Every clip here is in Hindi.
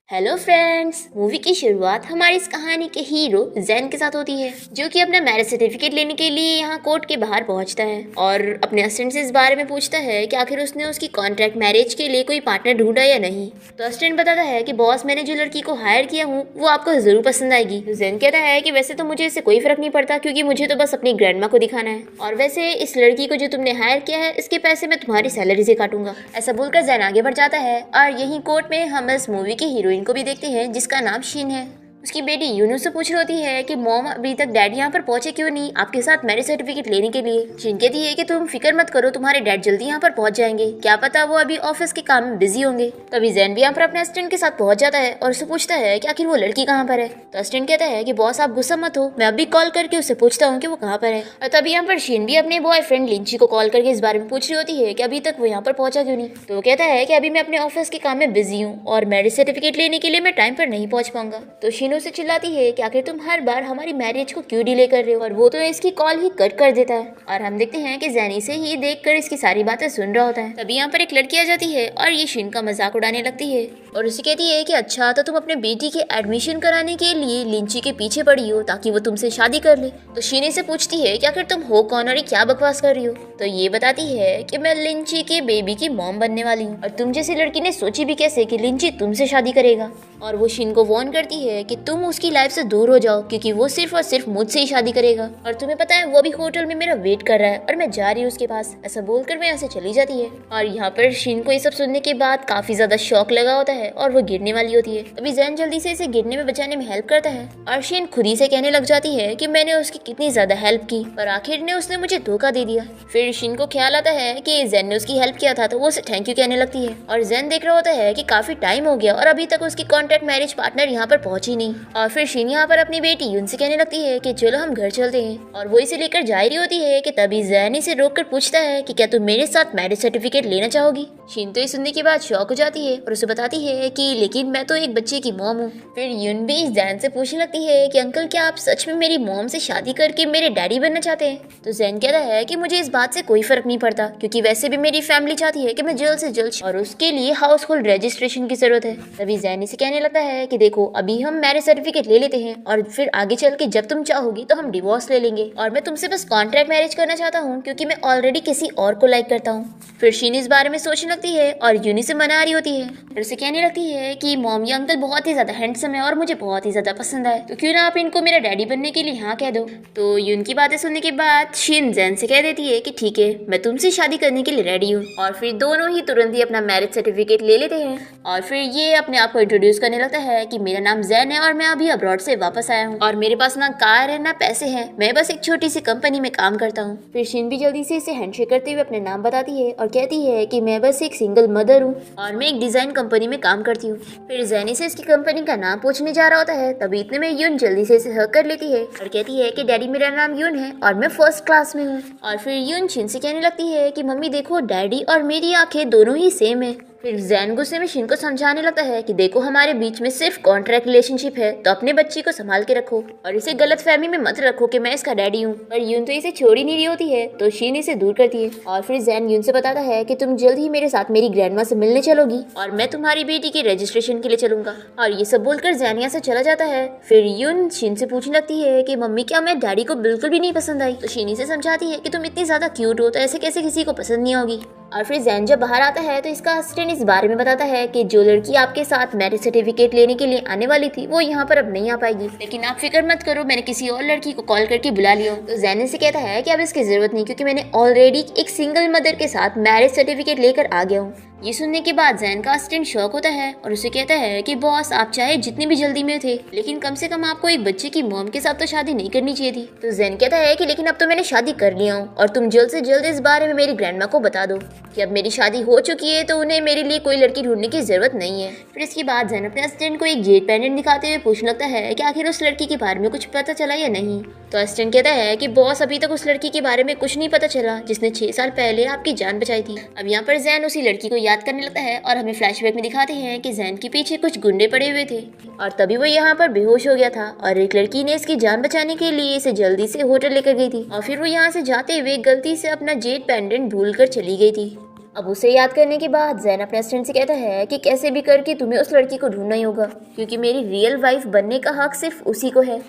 हेलो फ्रेंड्स, मूवी की शुरुआत हमारी इस कहानी के हीरो जैन के साथ होती है, जो कि अपना मैरिज सर्टिफिकेट लेने के लिए यहाँ कोर्ट के बाहर पहुँचता है और अपने असिस्टेंट से इस बारे में पूछता है कि आखिर उसने उसकी कॉन्ट्रैक्ट मैरिज के लिए कोई पार्टनर ढूंढा या नहीं। तो असिस्टेंट बताता है कि बॉस, मैंने जो लड़की को हायर किया हूँ वो आपको जरूर पसंद आएगी। तो जैन कहता है कि वैसे तो मुझे इससे कोई फर्क नहीं पड़ता, क्योंकि मुझे तो बस अपनी ग्रैंडमा को दिखाना है, और वैसे इस लड़की को जो तुमने हायर किया है इसके पैसे मैं तुम्हारी सैलरी से काटूंगा। ऐसा बोलकर जैन आगे बढ़ जाता है और यही कोर्ट में हम इस मूवी की हीरोइन को भी देखते हैं, जिसका नाम शीन है। उसकी बेटी यूनू से पूछ रही होती है कि मॉम, अभी तक डैड यहाँ पर पहुंचे क्यों नहीं आपके साथ मैरिज सर्टिफिकेट लेने के लिए। शीन कहती है कि तुम फिक्र मत करो, तुम्हारे डैड जल्दी यहाँ पर पहुंच जाएंगे, क्या पता वो अभी ऑफिस के काम में बिजी होंगे। तभी जैन भी यहाँ पर अपने असिस्टेंट के साथ पहुंच जाता है और उससे पूछता है कि आखिर वो लड़की कहाँ पर है। तो असिस्टेंट कहता है कि बॉस, आप गुस्सा मत हो, मैं अभी कॉल करके उससे पूछता हूँ कि वो कहाँ पर है। और तभी यहाँ पर शीन भी अपने बॉयफ्रेंड लिंची को कॉल करके इस बारे में पूछ रही होती है कि अभी तक वो यहाँ पर पहुंचा क्यों नहीं। तो वो कहता है कि अभी मैं अपने ऑफिस के काम में बिजी हूँ और मैरिज सर्टिफिकेट लेने के लिए मैं टाइम पर नहीं पहुंच पाऊंगा। तो शीन उसे चिल्लाती है कि आखिर तुम हर बार हमारी मैरिज को क्यों डिले कर रहे हो, और वो तो इसकी कॉल ही कट कर देता है। और हम देखते हैं कि जैन इसे ही देखकर इसकी सारी बातें सुन रहा होता है। तभी यहाँ पर एक लड़की आ जाती है और ये शीन का मजाक उड़ाने लगती है और उसे कहती है कि अच्छा, तो तुम अपने बेटी के एडमिशन कराने के लिए लिंची के पीछे पड़ी हो ताकि वो तुमसे शादी कर ले। तो शीन से पूछती है कि आखिर तुम हो कौन और ये क्या बकवास कर रही हो। तो ये बताती है कि मैं लिंची के बेबी की मॉम बनने वाली हूँ, और तुम जैसी लड़की ने सोची भी कैसे कि लिंची तुमसे शादी करेगा। और वो शीन को वार्न करती है कि तुम उसकी लाइफ से दूर हो जाओ, क्योंकि वो सिर्फ और सिर्फ मुझसे ही शादी करेगा, और तुम्हें पता है वो भी होटल में मेरा वेट कर रहा है और मैं जा रही हूँ उसके पास। ऐसा बोलकर वो यहाँ से चली जाती है। और यहाँ पर शीन को ये सब सुनने के बाद काफी ज्यादा शॉक लगा होता है और वो गिरने वाली होती है। तभी जैन जल्दी से इसे गिरने में बचाने में हेल्प करता है और शीन खुद ही से कहने लग जाती है कि मैंने उसकी कितनी ज्यादा हेल्प की और आखिर ने उसने मुझे धोखा दे दिया। फिर शीन को ख्याल आता है कि जैन ने उसकी हेल्प किया था, तो वो उसे थैंक यू कहने लगती है। और जैन देख रहा होता है कि काफी टाइम हो गया और अभी तक उसकी कॉन्ट्रैक्ट मैरिज पार्टनर यहाँ पर पहुंची नहीं। और फिर शीन यहाँ पर अपनी बेटी यून से कहने लगती है कि चलो हम घर चलते हैं, और वो इसे लेकर जा रही होती है कि तभी जैन इसे रोककर पूछता है कि क्या तुम मेरे साथ मैरिज सर्टिफिकेट लेना चाहोगी। शीन तो ये सुनने के बाद शॉक हो जाती है और उसे बताती है कि लेकिन मैं तो एक बच्चे की मॉम हूँ। फिर यून भी जैन से पूछने लगती है कि अंकल, क्या आप सच में मेरी मॉम से शादी करके मेरे डैडी बनना चाहते हैं। तो जैन कहता है कि मुझे इस बात से कोई फर्क नहीं पड़ता, क्योंकि वैसे भी मेरी फैमिली चाहती है कि मैं जल्द से जल्द, और उसके लिए हाउस होल्ड रजिस्ट्रेशन की जरूरत है। तभी जैन इसे कहने लगता है कि देखो, अभी हम मैरिज सर्टिफिकेट ले लेते हैं और फिर आगे चल के जब तुम चाहोगी तो हम डिवोर्स ले लेंगे, और मैं तुमसे बस कॉन्ट्रैक्ट मैरिज करना चाहता हूँ क्योंकि मैं ऑलरेडी किसी और को लाइक करता हूँ। फिर शीन इस बारे में सोचने लगती है और यूनी से मना रही होती है और उसे कहने लगती है कि मॉम, ये अंकल बहुत ही ज्यादा हैंडसम है और मुझे बहुत ही ज्यादा पसंद आए, तो क्यों ना आप इनको मेरा डैडी बनने के लिए हाँ कह दो। तो यून की बातें सुनने के बाद शीन जैन से कह देती है कि ठीक है, मैं तुमसे शादी करने के लिए रेडी हूँ। और फिर दोनों ही तुरंत ही अपना मैरिज सर्टिफिकेट ले लेते हैं और फिर ये अपने आप को इंट्रोड्यूस करने लगता है कि मेरा नाम जैन है और मैं अभी अब्रॉड से वापस आया हूँ, और मेरे पास ना कार है ना पैसे हैं, मैं बस एक छोटी सी कंपनी में काम करता हूँ। फिर शीन भी जल्दी से इसे हैंडशेक करते हुए अपने नाम बताती है और कहती है कि मैं बस एक सिंगल मदर हूँ और मैं एक डिजाइन कंपनी में काम करती हूँ। फिर जैनी से इसकी कंपनी का नाम पूछने जा रहा होता है, तभी इतने में यून जल्दी से इसे हक कर लेती है और कहती है कि डैडी, मेरा नाम यून है और मैं फर्स्ट क्लास में हूँ। और फिर यून शीन से कहने लगती है कि मम्मी देखो, डैडी और मेरी आंखें दोनों ही सेम है। फिर जैन गुस्से में शीन को समझाने लगता है कि देखो, हमारे बीच में सिर्फ कॉन्ट्रैक्ट रिलेशनशिप है, तो अपने बच्ची को संभाल के रखो और इसे गलत फहमी में मत रखो कि मैं इसका डैडी हूँ। पर यून तो इसे छोड़ ही नहीं रही होती है, तो शीन इसे दूर करती है। और फिर जैन यून से बताता है कि तुम जल्द ही मेरे साथ मेरी ग्रैंडमा से मिलने चलोगी और मैं तुम्हारी बेटी की रजिस्ट्रेशन के लिए चलूंगा। और ये सब बोलकर जैन यहाँ से चला जाता है। फिर यून शीन से पूछने लगती है कि मम्मी, क्या मैं डैडी को बिल्कुल भी नहीं पसंद आई। तो शीन इसे समझाती है कि तुम इतनी ज्यादा क्यूट हो तो ऐसे कैसे किसी को पसंद नहीं होगी। और फिर जैन जब बाहर आता है तो इसका असिस्टेंट इस बारे में बताता है कि जो लड़की आपके साथ मैरिज सर्टिफिकेट लेने के लिए आने वाली थी वो यहाँ पर अब नहीं आ पाएगी, लेकिन आप फिक्र मत करो, मैंने किसी और लड़की को कॉल करके बुला लिया। तो जैन से कहता है कि अब इसकी जरूरत नहीं, क्योंकि मैंने ऑलरेडी एक सिंगल मदर के साथ मैरिज सर्टिफिकेट लेकर आ गया हूँ। ये सुनने के बाद जैन का असिस्टेंट शॉक होता है और उसे कहता है कि बॉस, आप चाहे जितनी भी जल्दी में थे, लेकिन कम से कम आपको एक बच्चे की मॉम के साथ तो शादी नहीं करनी चाहिए थी। तो जैन कहता है कि लेकिन अब तो मैंने शादी कर लिया हूँ और तुम जल्द से जल्द इस बारे में मेरी ग्रैंडमा को बता दो कि अब मेरी शादी हो चुकी है, तो उन्हें मेरे लिए कोई लड़की ढूंढने की जरूरत नहीं है। फिर इसके बाद जैन अपने असिस्टेंट को एक जेट पेंडेंट दिखाते हुए पूछने लगता है कि आखिर उस लड़की के बारे में कुछ पता चला या नहीं। तो असिस्टेंट कहता है कि बॉस, अभी तक उस लड़की के बारे में कुछ नहीं पता चला जिसने 6 साल पहले आपकी जान बचाई थी। अब यहाँ पर जैन उसी लड़की को याद करने लगता है और हमें फ्लैशबैक में दिखाते हैं कि जैन के पीछे कुछ गुंडे पड़े हुए थे और तभी वो यहाँ पर बेहोश हो गया था और एक लड़की ने इसकी जान बचाने के लिए इसे जल्दी से होटल लेकर गई थी और फिर वो यहाँ से जाते हुए गलती से अपना जेट पेंडेंट भूल कर चली गई थी। अब उसे याद करने के बाद जैन अपने असिस्टेंट से कहता है कि कैसे भी करके तुम्हें उस लड़की को ढूंढना ही होगा, क्योंकि मेरी रियल वाइफ बनने का हक सिर्फ उसी को है।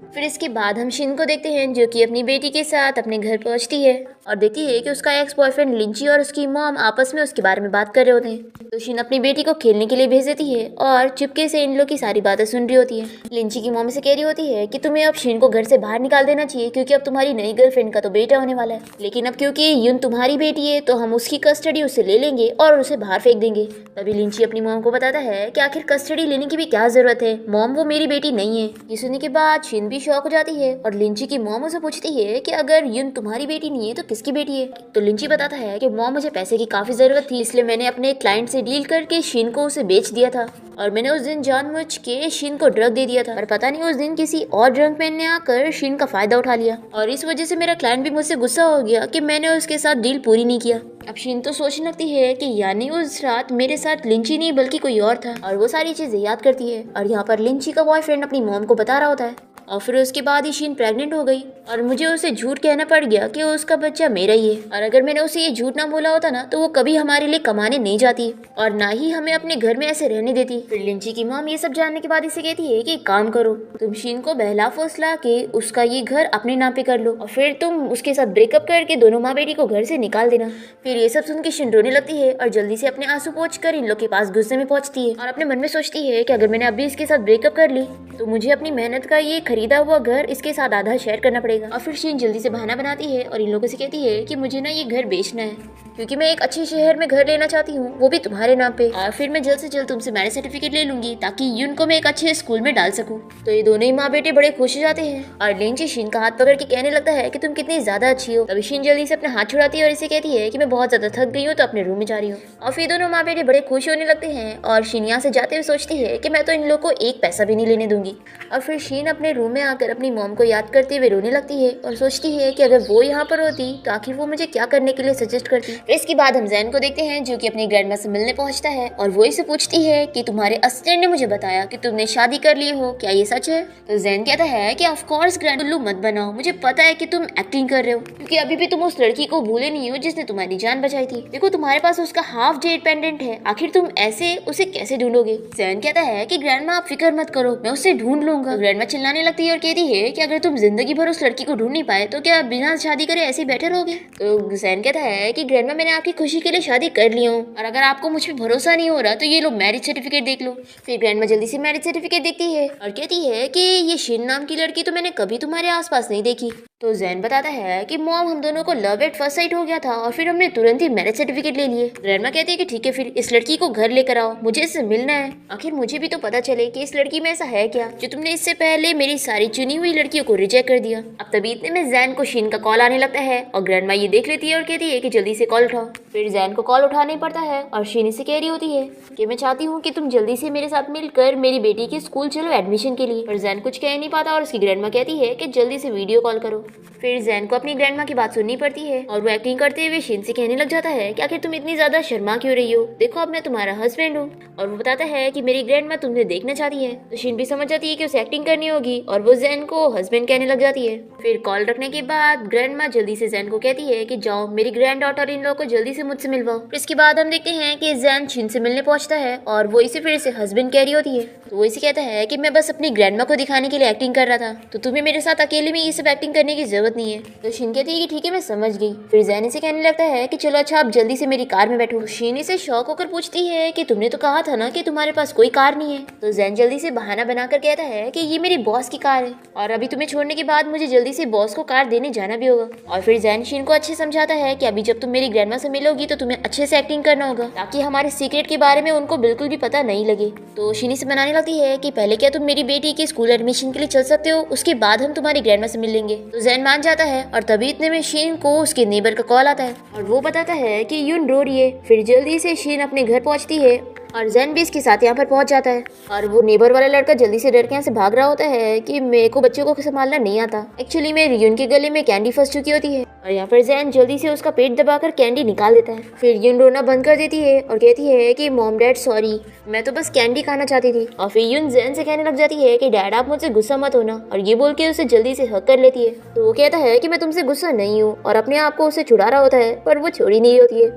फिर इसके बाद हम शिन को देखते हैं जो कि अपनी बेटी के साथ अपने घर पहुंचती है और देखती है कि उसका एक्स बॉयफ्रेंड लिंची और उसकी मॉम आपस में उसके बारे में बात कर रहे होते हैं। तो शिन अपनी बेटी को खेलने के लिए भेज देती है और चुपके से इन लोग की सारी बातें सुन रही होती है। लिंची की मॉम से कह रही होती है कि तुम्हें अब शिन को घर से बाहर निकाल देना चाहिए, क्योंकि अब तुम्हारी नई गर्लफ्रेंड का तो बेटा होने वाला है। लेकिन अब क्योंकि यून तुम्हारी बेटी है तो हम उसकी कस्टडी उससे ले लेंगे और उसे बाहर फेंक देंगे। तभी लिंची अपनी मॉम को बताता है कि आखिर कस्टडी लेने की भी क्या जरूरत है, मॉम वो मेरी बेटी नहीं है। ये सुनने के बाद शिन भी शॉक हो जाती है और लिंची की मॉम उसे पूछती है कि अगर यून तुम्हारी बेटी नहीं है तो किसकी बेटी है। तो लिंची बताता है कि मॉम मुझे पैसे की काफी जरूरत थी, इसलिए मैंने अपने क्लाइंट से डील करके शिन को उसे बेच दिया था और मैंने उस दिन जानबूझ के शिन को ड्रग दे दिया था, पर पता नहीं उस दिन किसी और ड्रग मैन ने आकर शिन का फायदा उठा लिया और इस वजह से मेरा क्लाइंट भी मुझसे गुस्सा हो गया कि मैंने उसके साथ डील पूरी नहीं किया। अब शिन तो सोचने लगती है कि यानी उस रात मेरे साथ लिंची नहीं बल्कि कोई और था, और वो सारी चीजें याद करती है। और यहाँ पर लिंची का बॉयफ्रेंड अपनी मॉम को बता रहा होता है और फिर उसके बाद ही शिन प्रेग्नेंट हो गई और मुझे उसे झूठ कहना पड़ गया कि उसका बच्चा मेरा ही है, और अगर मैंने उसे ये झूठ ना बोला होता ना तो वो कभी हमारे लिए कमाने नहीं जाती और ना ही हमें अपने घर में ऐसे रहने देती। फिर लिंची की मॉम ये सब जानने के बाद इसे कहती है कि काम करो, तुम शिन को बहला फुसला के उसका ये घर अपने नाम पे कर लो और फिर तुम उसके साथ ब्रेकअप करके दोनों माँ बेटी को घर से निकाल देना। फिर ये सब सुन के शिन रोने लगती है और जल्दी से अपने आंसू पोंछ कर इन लोग के पास गुस्से में पहुंचती है और अपने मन में सोचती है कि अगर मैंने अभी इसके साथ ब्रेकअप कर ली तो मुझे अपनी मेहनत का ये खरीदा हुआ घर इसके साथ आधा शेयर करना पड़ेगा। और फिर शिन जल्दी से बहाना बनाती है और इन लोगों से कहती है कि मुझे ना ये घर बेचना है, क्योंकि मैं एक अच्छे शहर में घर लेना चाहती हूँ, वो भी तुम्हारे नाम पे, और फिर मैं जल्द से जल्द तुमसे मैरिज सर्टिफिकेट ले लूंगी ताकि यून को मैं एक अच्छे स्कूल में डाल सकूँ। तो ये दोनों ही माँ बेटे बड़े खुश हो जाते हैं और लिंची शिन का हाथ पकड़ के कहने लगता है कि तुम कितनी ज्यादा अच्छी हो। तभी शिन जल्दी से अपना हाथ छुड़ाती है और इसे कहती है कि मैं बहुत ज्यादा थक गई हूँ तो अपने रूम में जा रही हूँ। और फिर दोनों माँ बेटे बड़े खुश होने लगते हैं और शिन यहाँ से जाते हुए सोचती है कि मैं तो इन लोगों को एक पैसा भी नहीं लेने दूंगी। और फिर शिन अपने रूम में आकर अपनी मॉम को याद करते हुए रोने लगती है और सोचती है कि अगर वो यहाँ पर होती तो आखिर वो मुझे क्या करने के लिए सजेस्ट करती। इसके बाद हम जैन को देखते हैं जो कि अपनी ग्रैंडमा से मिलने पहुंचता है और वो इसे पूछती है कि तुम्हारे असिस्टेंट ने मुझे बताया कि तुमने शादी कर ली हो, क्या ये सच है? तो जैन कहता है कि ऑफ कोर्स ग्रैंड, उल्लू मत बनाओ, मुझे पता है कि तुम एक्टिंग कर रहे हो, क्योंकि अभी भी तुम उस लड़की को भूले नहीं हो जिसने तुम्हारी जान बचाई थी। देखो तुम्हारे पास उसका हाफ डेट पेंडेंट है, आखिर तुम ऐसे उसे कैसे ढूंढोगे? जैन कहता है कि ग्रैंडमा आप फिक्र मत करो, मैं उसे ढूंढ लूंगा। ग्रैंडमा चिल्लाने लगती है और कहती है कि अगर तुम जिंदगी भर उस लड़की को ढूंढ नहीं पाए तो क्या बिना शादी करे ऐसे ही बैठे रहोगे? तो जैन कहता है कि ग्रैंडमा मैंने आपकी खुशी के लिए शादी कर ली हूँ और अगर आपको मुझ पे भरोसा नहीं हो रहा तो ये लो मैरिज सर्टिफिकेट देख लो। फिर ग्रैंडमा जल्दी से मैरिज सर्टिफिकेट देखती है और कहती है कि ये शिन नाम की लड़की तो मैंने कभी तुम्हारे आसपास नहीं देखी। तो जैन बताता है कि मॉम हम दोनों को लव एट फर्स्ट साइट हो गया था और फिर हमने तुरंत ही मैरिज सर्टिफिकेट ले लिए। ग्रैंडमा कहती है कि ठीक है फिर इस लड़की को घर लेकर आओ, मुझे इससे मिलना है, आखिर मुझे भी तो पता चले कि इस लड़की में ऐसा है क्या जो तुमने इससे पहले मेरी सारी चुनी हुई लड़कियों को रिजेक्ट कर दिया। अब तभी इतने में जैन को शिन का कॉल आने लगता है और ग्रैंडमा ये देख लेती है और कहती है कि जल्दी से कॉल उठाओ। फिर जैन को कॉल उठाना पड़ता है और शिन से कह रही होती है कि मैं चाहती हूँ कि तुम जल्दी से मेरे साथ मिलकर मेरी बेटी के स्कूल चलो एडमिशन के लिए। पर जैन कुछ कह नहीं पाता और उसकी ग्रैंडमा कहती है कि जल्दी से वीडियो कॉल करो। फिर जैन को अपनी ग्रैंडमा की बात सुननी पड़ती है और वो एक्टिंग करते हुए शिन से कहने लग जाता है कि आखिर तुम इतनी ज्यादा शर्मा क्यों रही हो, देखो अब मैं तुम्हारा हस्बैंड हूँ। और वो बताता है कि मेरी ग्रैंडमा तुम्हें देखना चाहती है। तो शिन भी समझ जाती है कि उसे एक्टिंग करनी होगी और वो जैन को हस्बैंड कहने लग जाती है। फिर कॉल रखने के बाद ग्रैंडमा जल्दी से जैन को कहती है कि जाओ मेरी ग्रैंड डॉटर इन लोगों को जल्दी से मुझसे मिलवाओ। इसके बाद हम देखते हैं कि जैन शिन से मिलने पहुंचता है और वो इसे फिर से हस्बैंड कह रही होती है। तो वो इसे कहता है कि मैं बस अपनी ग्रैंडमा को दिखाने के लिए एक्टिंग कर रहा था, तो तुम्हें मेरे साथ अकेले में ये सब एक्टिंग करने की जरूरत नहीं है। तो शिन कहती है कि ठीक है मैं समझ गई। फिर जैन इसे कहने लगता है कि चलो अच्छा आप जल्दी से मेरी कार में बैठो। शिन इसे शौक होकर पूछती है कि तुमने तो कहा था ना कि तुम्हारे पास कोई कार नहीं है। तो जैन जल्दी से बहाना बनाकर कहता है कि ये मेरी बॉस की कार है और अभी तुम्हें छोड़ने के बाद मुझे जल्दी से बॉस को कार देने जाना भी होगा। और फिर जैन शिन को अच्छे समझाता है कि अभी जब तुम मेरी ग्रैंडमा से मिलोगी तो तुम्हें अच्छे से एक्टिंग करना होगा ताकि हमारे सीक्रेट के बारे में उनको बिल्कुल भी पता नहीं लगे। तो शिनी से मनाने लगती है कि पहले क्या तुम मेरी बेटी के स्कूल एडमिशन के लिए चल सकते हो, उसके बाद हम तुम्हारी ग्रैंडमा से मिल लेंगे। तो जैन मान जाता है और तभी इतने में शिन को उसके नेबर का कॉल आता है और वो बताता है कि यून रो रही है। फिर जल्दी से शिन अपने घर पहुंचती है और जैन भी इसके साथ यहाँ पर पहुंच जाता है और वो नेबर वाला लड़का जल्दी से डर के यहाँ से भाग रहा होता है कि मेरे को बच्चों को संभालना नहीं आता। एक्चुअली में यून के गले में कैंडी फंस चुकी होती है और यहाँ पर जैन जल्दी से उसका पेट दबाकर कैंडी निकाल देता है। फिर यून रोना बंद कर देती है और कहती है कि मॉम डैड सॉरी, मैं तो बस कैंडी खाना चाहती थी। और फिर यून जैन से कहने लग जाती है कि डैड आप मुझसे गुस्सा मत होना, और ये बोल के उसे जल्दी से हक कर लेती है। तो वो कहता है कि मैं तुमसे गुस्सा नहीं हूँ और अपने आप को उसे छुड़ा रहा होता है पर वो छोड़ी नहीं होती है।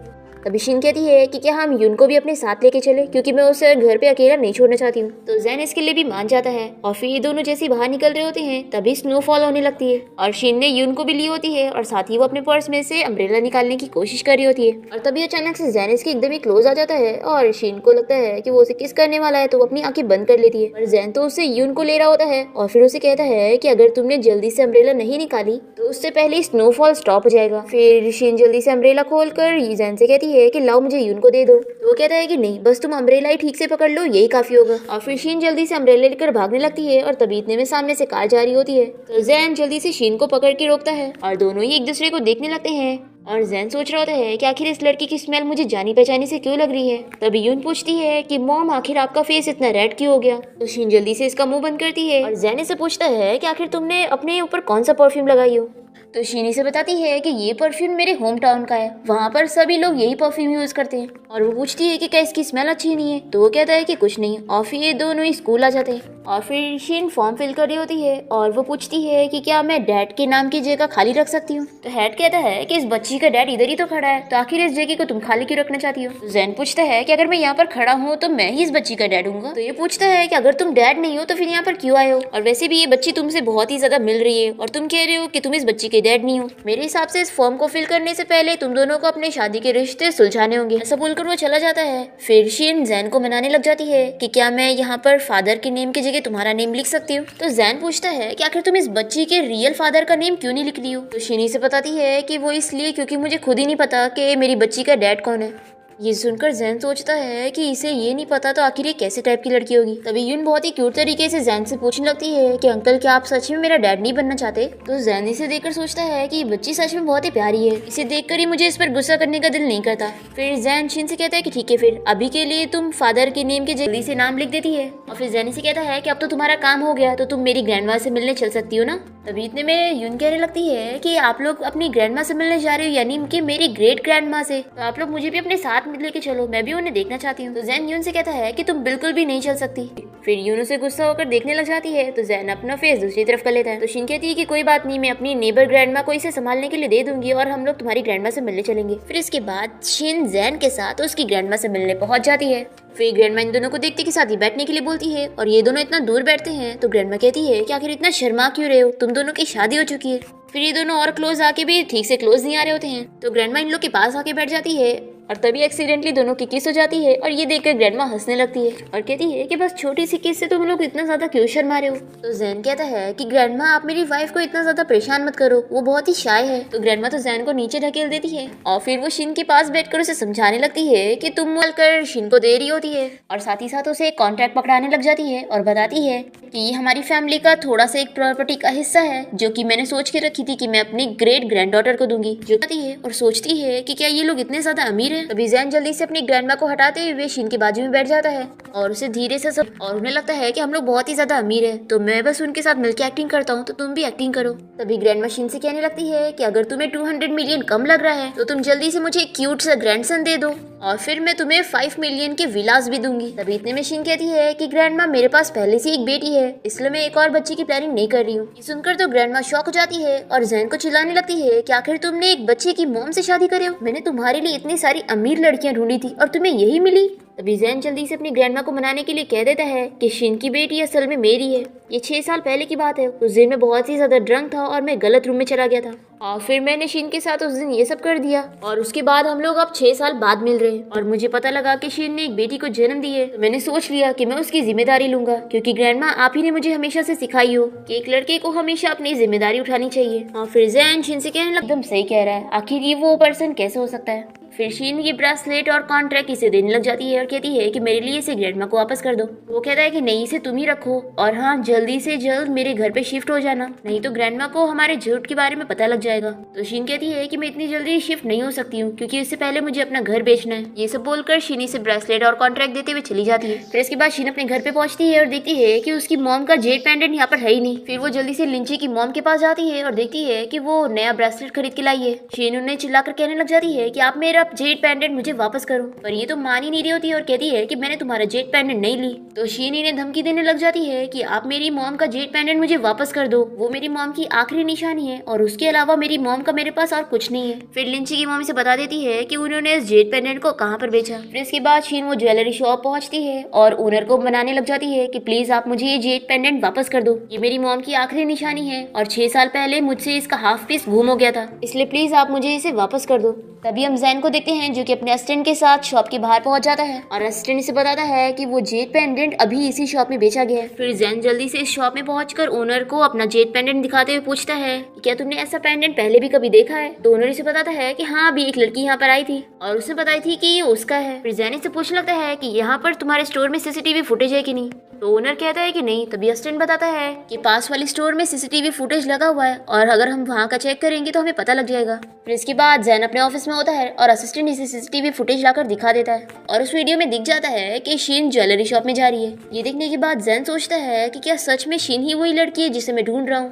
तभी शीन कहती है कि क्या हम यून को भी अपने साथ लेके चले, क्योंकि मैं उसे घर पे अकेला नहीं छोड़ना चाहती हूँ। तो जैन इसके लिए भी मान जाता है और फिर ये दोनों जैसे बाहर निकल रहे होते हैं तभी स्नोफॉल होने लगती है और शीन ने यून को भी ली होती है और साथ ही वो अपने पर्स में से अम्ब्रेला निकालने की कोशिश कर रही होती है। और तभी अचानक से जैन इसके एकदम ही क्लोज आ जाता है और शीन को लगता है कि वो उसे किस करने वाला है, तो वो अपनी आंखें बंद कर लेती है। और जैन तो उससे यून को ले रहा होता है और फिर उसे कहता है कि अगर तुमने जल्दी से अम्ब्रेला नहीं निकाली तो उससे पहले स्नोफॉल स्टॉप हो जाएगा। फिर शीन जल्दी से अम्ब्रेला खोल कर जैन से कहती है कि लाओ मुझे यून को दे दो। तो वो कहता है कि नहीं, बस तुम अम्ब्रेला ही ठीक से पकड़ लो, यही काफी होगा। और फिर शीन जल्दी से अम्ब्रेला लेकर भागने लगती है और तभी इतने में सामने से कार जा रही होती है। तो जैन जल्दी से शीन को पकड़ के रोकता है और दोनों ही एक दूसरे को देखने लगते हैं। और जैन सोच रहा होता है कि आखिर इस लड़की की स्मेल मुझे जानी पहचानी से क्यों लग रही है। तभी यून पूछती है कि मॉम आखिर आपका फेस इतना रेड क्यों हो गया। तो शीन जल्दी से इसका मुंह बंद करती है और जैन से पूछता है कि आखिर तुमने अपने ऊपर कौन सा परफ्यूम लगाई हो। तो शीनी से बताती है कि ये परफ्यूम मेरे होम टाउन का है, वहाँ पर सभी लोग यही परफ्यूम यूज करते हैं। और वो पूछती है कि क्या इसकी स्मेल अच्छी नहीं है। तो वो कहता है कि कुछ नहीं। और फिर ये दोनों ही स्कूल आ जाते हैं और फिर शीन फॉर्म फिल कर रही होती है और वो पूछती है कि क्या मैं डैड के नाम की जगह खाली रख सकती हूँ। तो हेड कहता है कि इस बच्ची का डैड इधर ही तो खड़ा है, तो आखिर इस जगह को तुम खाली क्यों रखना चाहती हो। तो जैन पूछता है कि अगर मैं यहाँ पर खड़ा हूँ तो मैं ही इस बच्ची का डैड हूँ। तो ये पूछता है कि अगर तुम डैड नहीं हो तो फिर यहाँ पर क्यों आए हो, और वैसे भी ये बच्ची तुमसे बहुत ही ज्यादा मिल रही है और तुम कह रहे हो कि तुम इस बच्ची के डैड नहीं हो। मेरे हिसाब से इस फॉर्म को फिल करने से पहले तुम दोनों को अपने शादी के रिश्ते सुलझाने होंगे। ऐसा बोलकर वो चला जाता है। फिर शीन जैन को मनाने लग जाती है कि क्या मैं यहाँ पर फादर के नेम की जगह तुम्हारा नेम लिख सकती हूँ। तो जैन पूछता है कि आखिर तुम इस बच्ची के रियल फादर का नेम क्यों नहीं लिख रही हो। तो शीनी से बताती है कि वो इसलिए क्योंकि मुझे खुद ही नहीं पता कि मेरी बच्ची का डैड कौन है। ये सुनकर जैन सोचता है कि इसे ये नहीं पता तो आखिर ये कैसे टाइप की लड़की होगी। तभी यून बहुत ही क्यूट तरीके से जैन से पूछने लगती है कि अंकल क्या आप सच में मेरा डैड नहीं बनना चाहते। तो जैन इसे देखकर सोचता है कि ये बच्ची सच में बहुत ही प्यारी है, इसे देखकर ही मुझे इस पर गुस्सा करने का दिल नहीं करता। फिर जैन शीन से कहता है कि ठीक है, फिर अभी के लिए तुम फादर के नेम के जल्दी से नाम लिख देती है। और फिर जैन से कहता है कि अब तो तुम्हारा काम हो गया, तो तुम मेरी ग्रैंडमा से मिलने चल सकती हो ना। तभी इतने में यून कहने लगती है कि आप लोग अपनी ग्रैंडमा से मिलने जा रहे हो, यानी कि मेरी ग्रेट ग्रैंडमा से, तो आप लोग मुझे भी अपने साथ लेके चलो, मैं भी उन्हें देखना चाहती हूँ। तो जैन यून से कहता है कि तुम बिल्कुल भी नहीं चल सकती। फिर यून उसे गुस्सा होकर देखने लग जाती है। तो जैन अपना फेस दूसरी तरफ कर लेता है। तो शीन कहती है कि कोई बात नहीं, मैं अपनी नेबर ग्रैंडमा को इसे संभालने के लिए दे दूंगी और हम लोग तुम्हारी ग्रैंडमा से मिलने चलेंगे। फिर इसके बाद शीन जैन के साथ उसकी ग्रैंडमा से मिलने पहुंच जाती है। फिर ग्रैंडमा इन दोनों को देखते के साथ ही बैठने के लिए बोलती है और ये दोनों इतना दूर बैठते हैं। तो ग्रैंडमा कहती है कि आखिर इतना शर्मा क्यों रहे हो, तुम दोनों की शादी हो चुकी है। फिर ये दोनों और क्लोज आके भी ठीक से क्लोज नहीं आ रहे होते हैं। तो ग्रैंडमा इन लोग के पास आके बैठ जाती है और तभी एक्सीडेंटली दोनों की किस हो जाती है। और ये देखकर ग्रैंडमा हंसने लगती है और कहती है कि बस छोटी सी किस से तुम लोग इतना ज्यादा क्यों शर्मा रहे हो। तो जैन कहता है कि ग्रैंडमा आप मेरी वाइफ को इतना ज्यादा परेशान मत करो, वो बहुत ही शाय है। तो ग्रैंडमा तो जैन को नीचे ढकेल देती है और फिर वो शीन के पास बैठकर उसे समझाने लगती है कि तुम मिलकर शीन को दे रही होती है और साथ ही साथ उसे एक कॉन्ट्रैक्ट पकड़ाने लग जाती है और बताती है कि ये हमारी फैमिली का थोड़ा सा एक प्रॉपर्टी का हिस्सा है जो कि मैंने सोच के रखी थी कि मैं अपनी ग्रेट ग्रैंडडॉटर को दूंगी। जो कहती है और सोचती है कि क्या ये लोग इतने ज्यादा अमीर हैं। तभी जैन जल्दी से अपनी ग्रैंडमा को हटाते हुए शीन के बाजू में बैठ जाता है और उसे धीरे से सब और उन्हें लगता है कि हम लोग बहुत ही ज्यादा अमीर हैं, तो मैं बस उनके साथ मिलकर एक्टिंग करता हूँ, तो तुम भी एक्टिंग करो। तभी ग्रैंडमा शीन से कहने लगती है कि अगर तुम्हें 200 मिलियन कम लग रहा है तो तुम जल्दी से मुझे एक क्यूट सा ग्रैंडसन दे दो और फिर मैं तुम्हें 5 मिलियन के विलास भी दूंगी। तभी इतने में शीन कहती है कि ग्रैंडमा मेरे पास पहले से एक बेटी है, इसलिए मैं एक और बच्चे की प्लानिंग नहीं कर रही हूँ। सुनकर तो ग्रैंडमा शॉक हो जाती है और जैन को चिल्लाने लगती है कि आखिर तुमने एक बच्चे की मॉम से शादी करे हो, मैंने तुम्हारे लिए इतनी सारी अमीर लड़कियां ढूंढी थी और तुम्हें यही मिली। तभी जैन जल्दी से अपनी ग्रैंडमा को मनाने के लिए कह देता है कि शीन की बेटी असल में मेरी है। ये 6 साल पहले की बात है। उस दिन मैं बहुत ही ज्यादा ड्रंक था और मैं गलत रूम में चला गया था और फिर मैंने शीन के साथ उस दिन ये सब कर दिया और उसके बाद हम लोग अब 6 साल बाद मिल रहे हैं और मुझे पता लगा कि शीन ने एक बेटी को जन्म दी है। तो मैंने सोच लिया कि मैं उसकी जिम्मेदारी लूंगा, क्योंकि ग्रैंडमा आप ही ने मुझे हमेशा से सिखाई हो कि एक लड़के को हमेशा अपनी जिम्मेदारी उठानी चाहिए। और फिर जैन शीन से कहने लगा एकदम सही कह रहा है, आखिर ये वो पर्सन कैसे हो सकता है। फिर शीन ये ब्रेसलेट और कॉन्ट्रैक्ट इसे देने लग जाती है और कहती है कि मेरे लिए इसे ग्रैंडमा को वापस कर दो। वो कहता है कि नहीं, इसे तुम ही रखो और हाँ जल्दी से जल्द मेरे घर पे शिफ्ट हो जाना, नहीं तो ग्रैंडमा को हमारे झूठ के बारे में पता लग जाएगा। तो शीन कहती है कि मैं इतनी जल्दी शिफ्ट नहीं हो सकती हूँ क्योंकि इससे पहले मुझे अपना घर बेचना है। ये सब बोलकर शीन इसे ब्रेसलेट और कॉन्ट्रैक्ट देते हुए चली जाती है। फिर इसके बाद शीन अपने घर पे पहुंचती है और देखती है कि उसकी मॉम का जेड पेंडेंट यहाँ पर है ही नहीं। फिर वो जल्दी से लिंची की मॉम के पास जाती है और देखती है कि वो नया ब्रेसलेट खरीद के लाई है। शीन उन्हें चिल्लाकर कहने लग जाती है कि आप मेरा आप जेड पेंडेंट मुझे वापस करो। पर ये तो मान ही नहीं रही होती और कहती है कि मैंने तुम्हारा जेड पेंडेंट नहीं ली। तो शीन इन्हें धमकी देने लग जाती है कि आप मेरी मॉम का जेड पेंडेंट मुझे वापस कर दो, वो मेरी मॉम की आखिरी निशानी है और उसके अलावा मेरी मॉम का मेरे पास और कुछ नहीं है। फिर लिंची की मॉम से बता देती है कि उन्होंने इस जेड पेंडेंट को कहाँ पर बेचा। फिर इसके बाद शीन वो ज्वेलरी शॉप पहुंचती है और ओनर को मनाने लग जाती है कि प्लीज आप मुझे ये जेड पेंडेंट वापस कर दो, ये मेरी मॉम की आखिरी निशानी है और 6 साल पहले मुझसे इसका हाफ पीस गुम हो गया था, इसलिए प्लीज आप मुझे इसे वापस कर दो। तभी हम जैन को देखते हैं जो कि अपने असिस्टेंट के साथ शॉप के बाहर पहुंच जाता है और असिस्टेंट इसे बताता है कि वो जेड पेंडेंट अभी इसी शॉप में बेचा गया है। फिर जैन जल्दी से इस शॉप में पहुंचकर ओनर को अपना जेड पेंडेंट दिखाते हुए पूछता है कि क्या तुमने ऐसा पेंडेंट पहले भी कभी देखा है। तो ओनर इसे बताता है कि हाँ, अभी एक लड़की यहाँ पर आई थी और उसने बताई थी कि ये उसका है। फिर जैन इसे पूछने लगता है कि यहाँ पर तुम्हारे स्टोर में सीसीटीवी फुटेज है कि नहीं। तो ओनर कहता है कि नहीं। तभी असिस्टेंट बताता है कि पास वाली स्टोर में सीसीटीवी फुटेज लगा हुआ है और अगर हम वहाँ का चेक करेंगे तो हमें पता लग जाएगा। फिर इसके बाद जैन अपने ऑफिस में होता है और असिस्टेंट इसे सीसीटीवी फुटेज लाकर दिखा देता है और उस वीडियो में दिख जाता है कि शीन ज्वेलरी शॉप में जा रही है। ये देखने के बाद जैन सोचता है कि क्या सच में शीन ही वही लड़की है जिसे मैं ढूंढ रहा हूँ।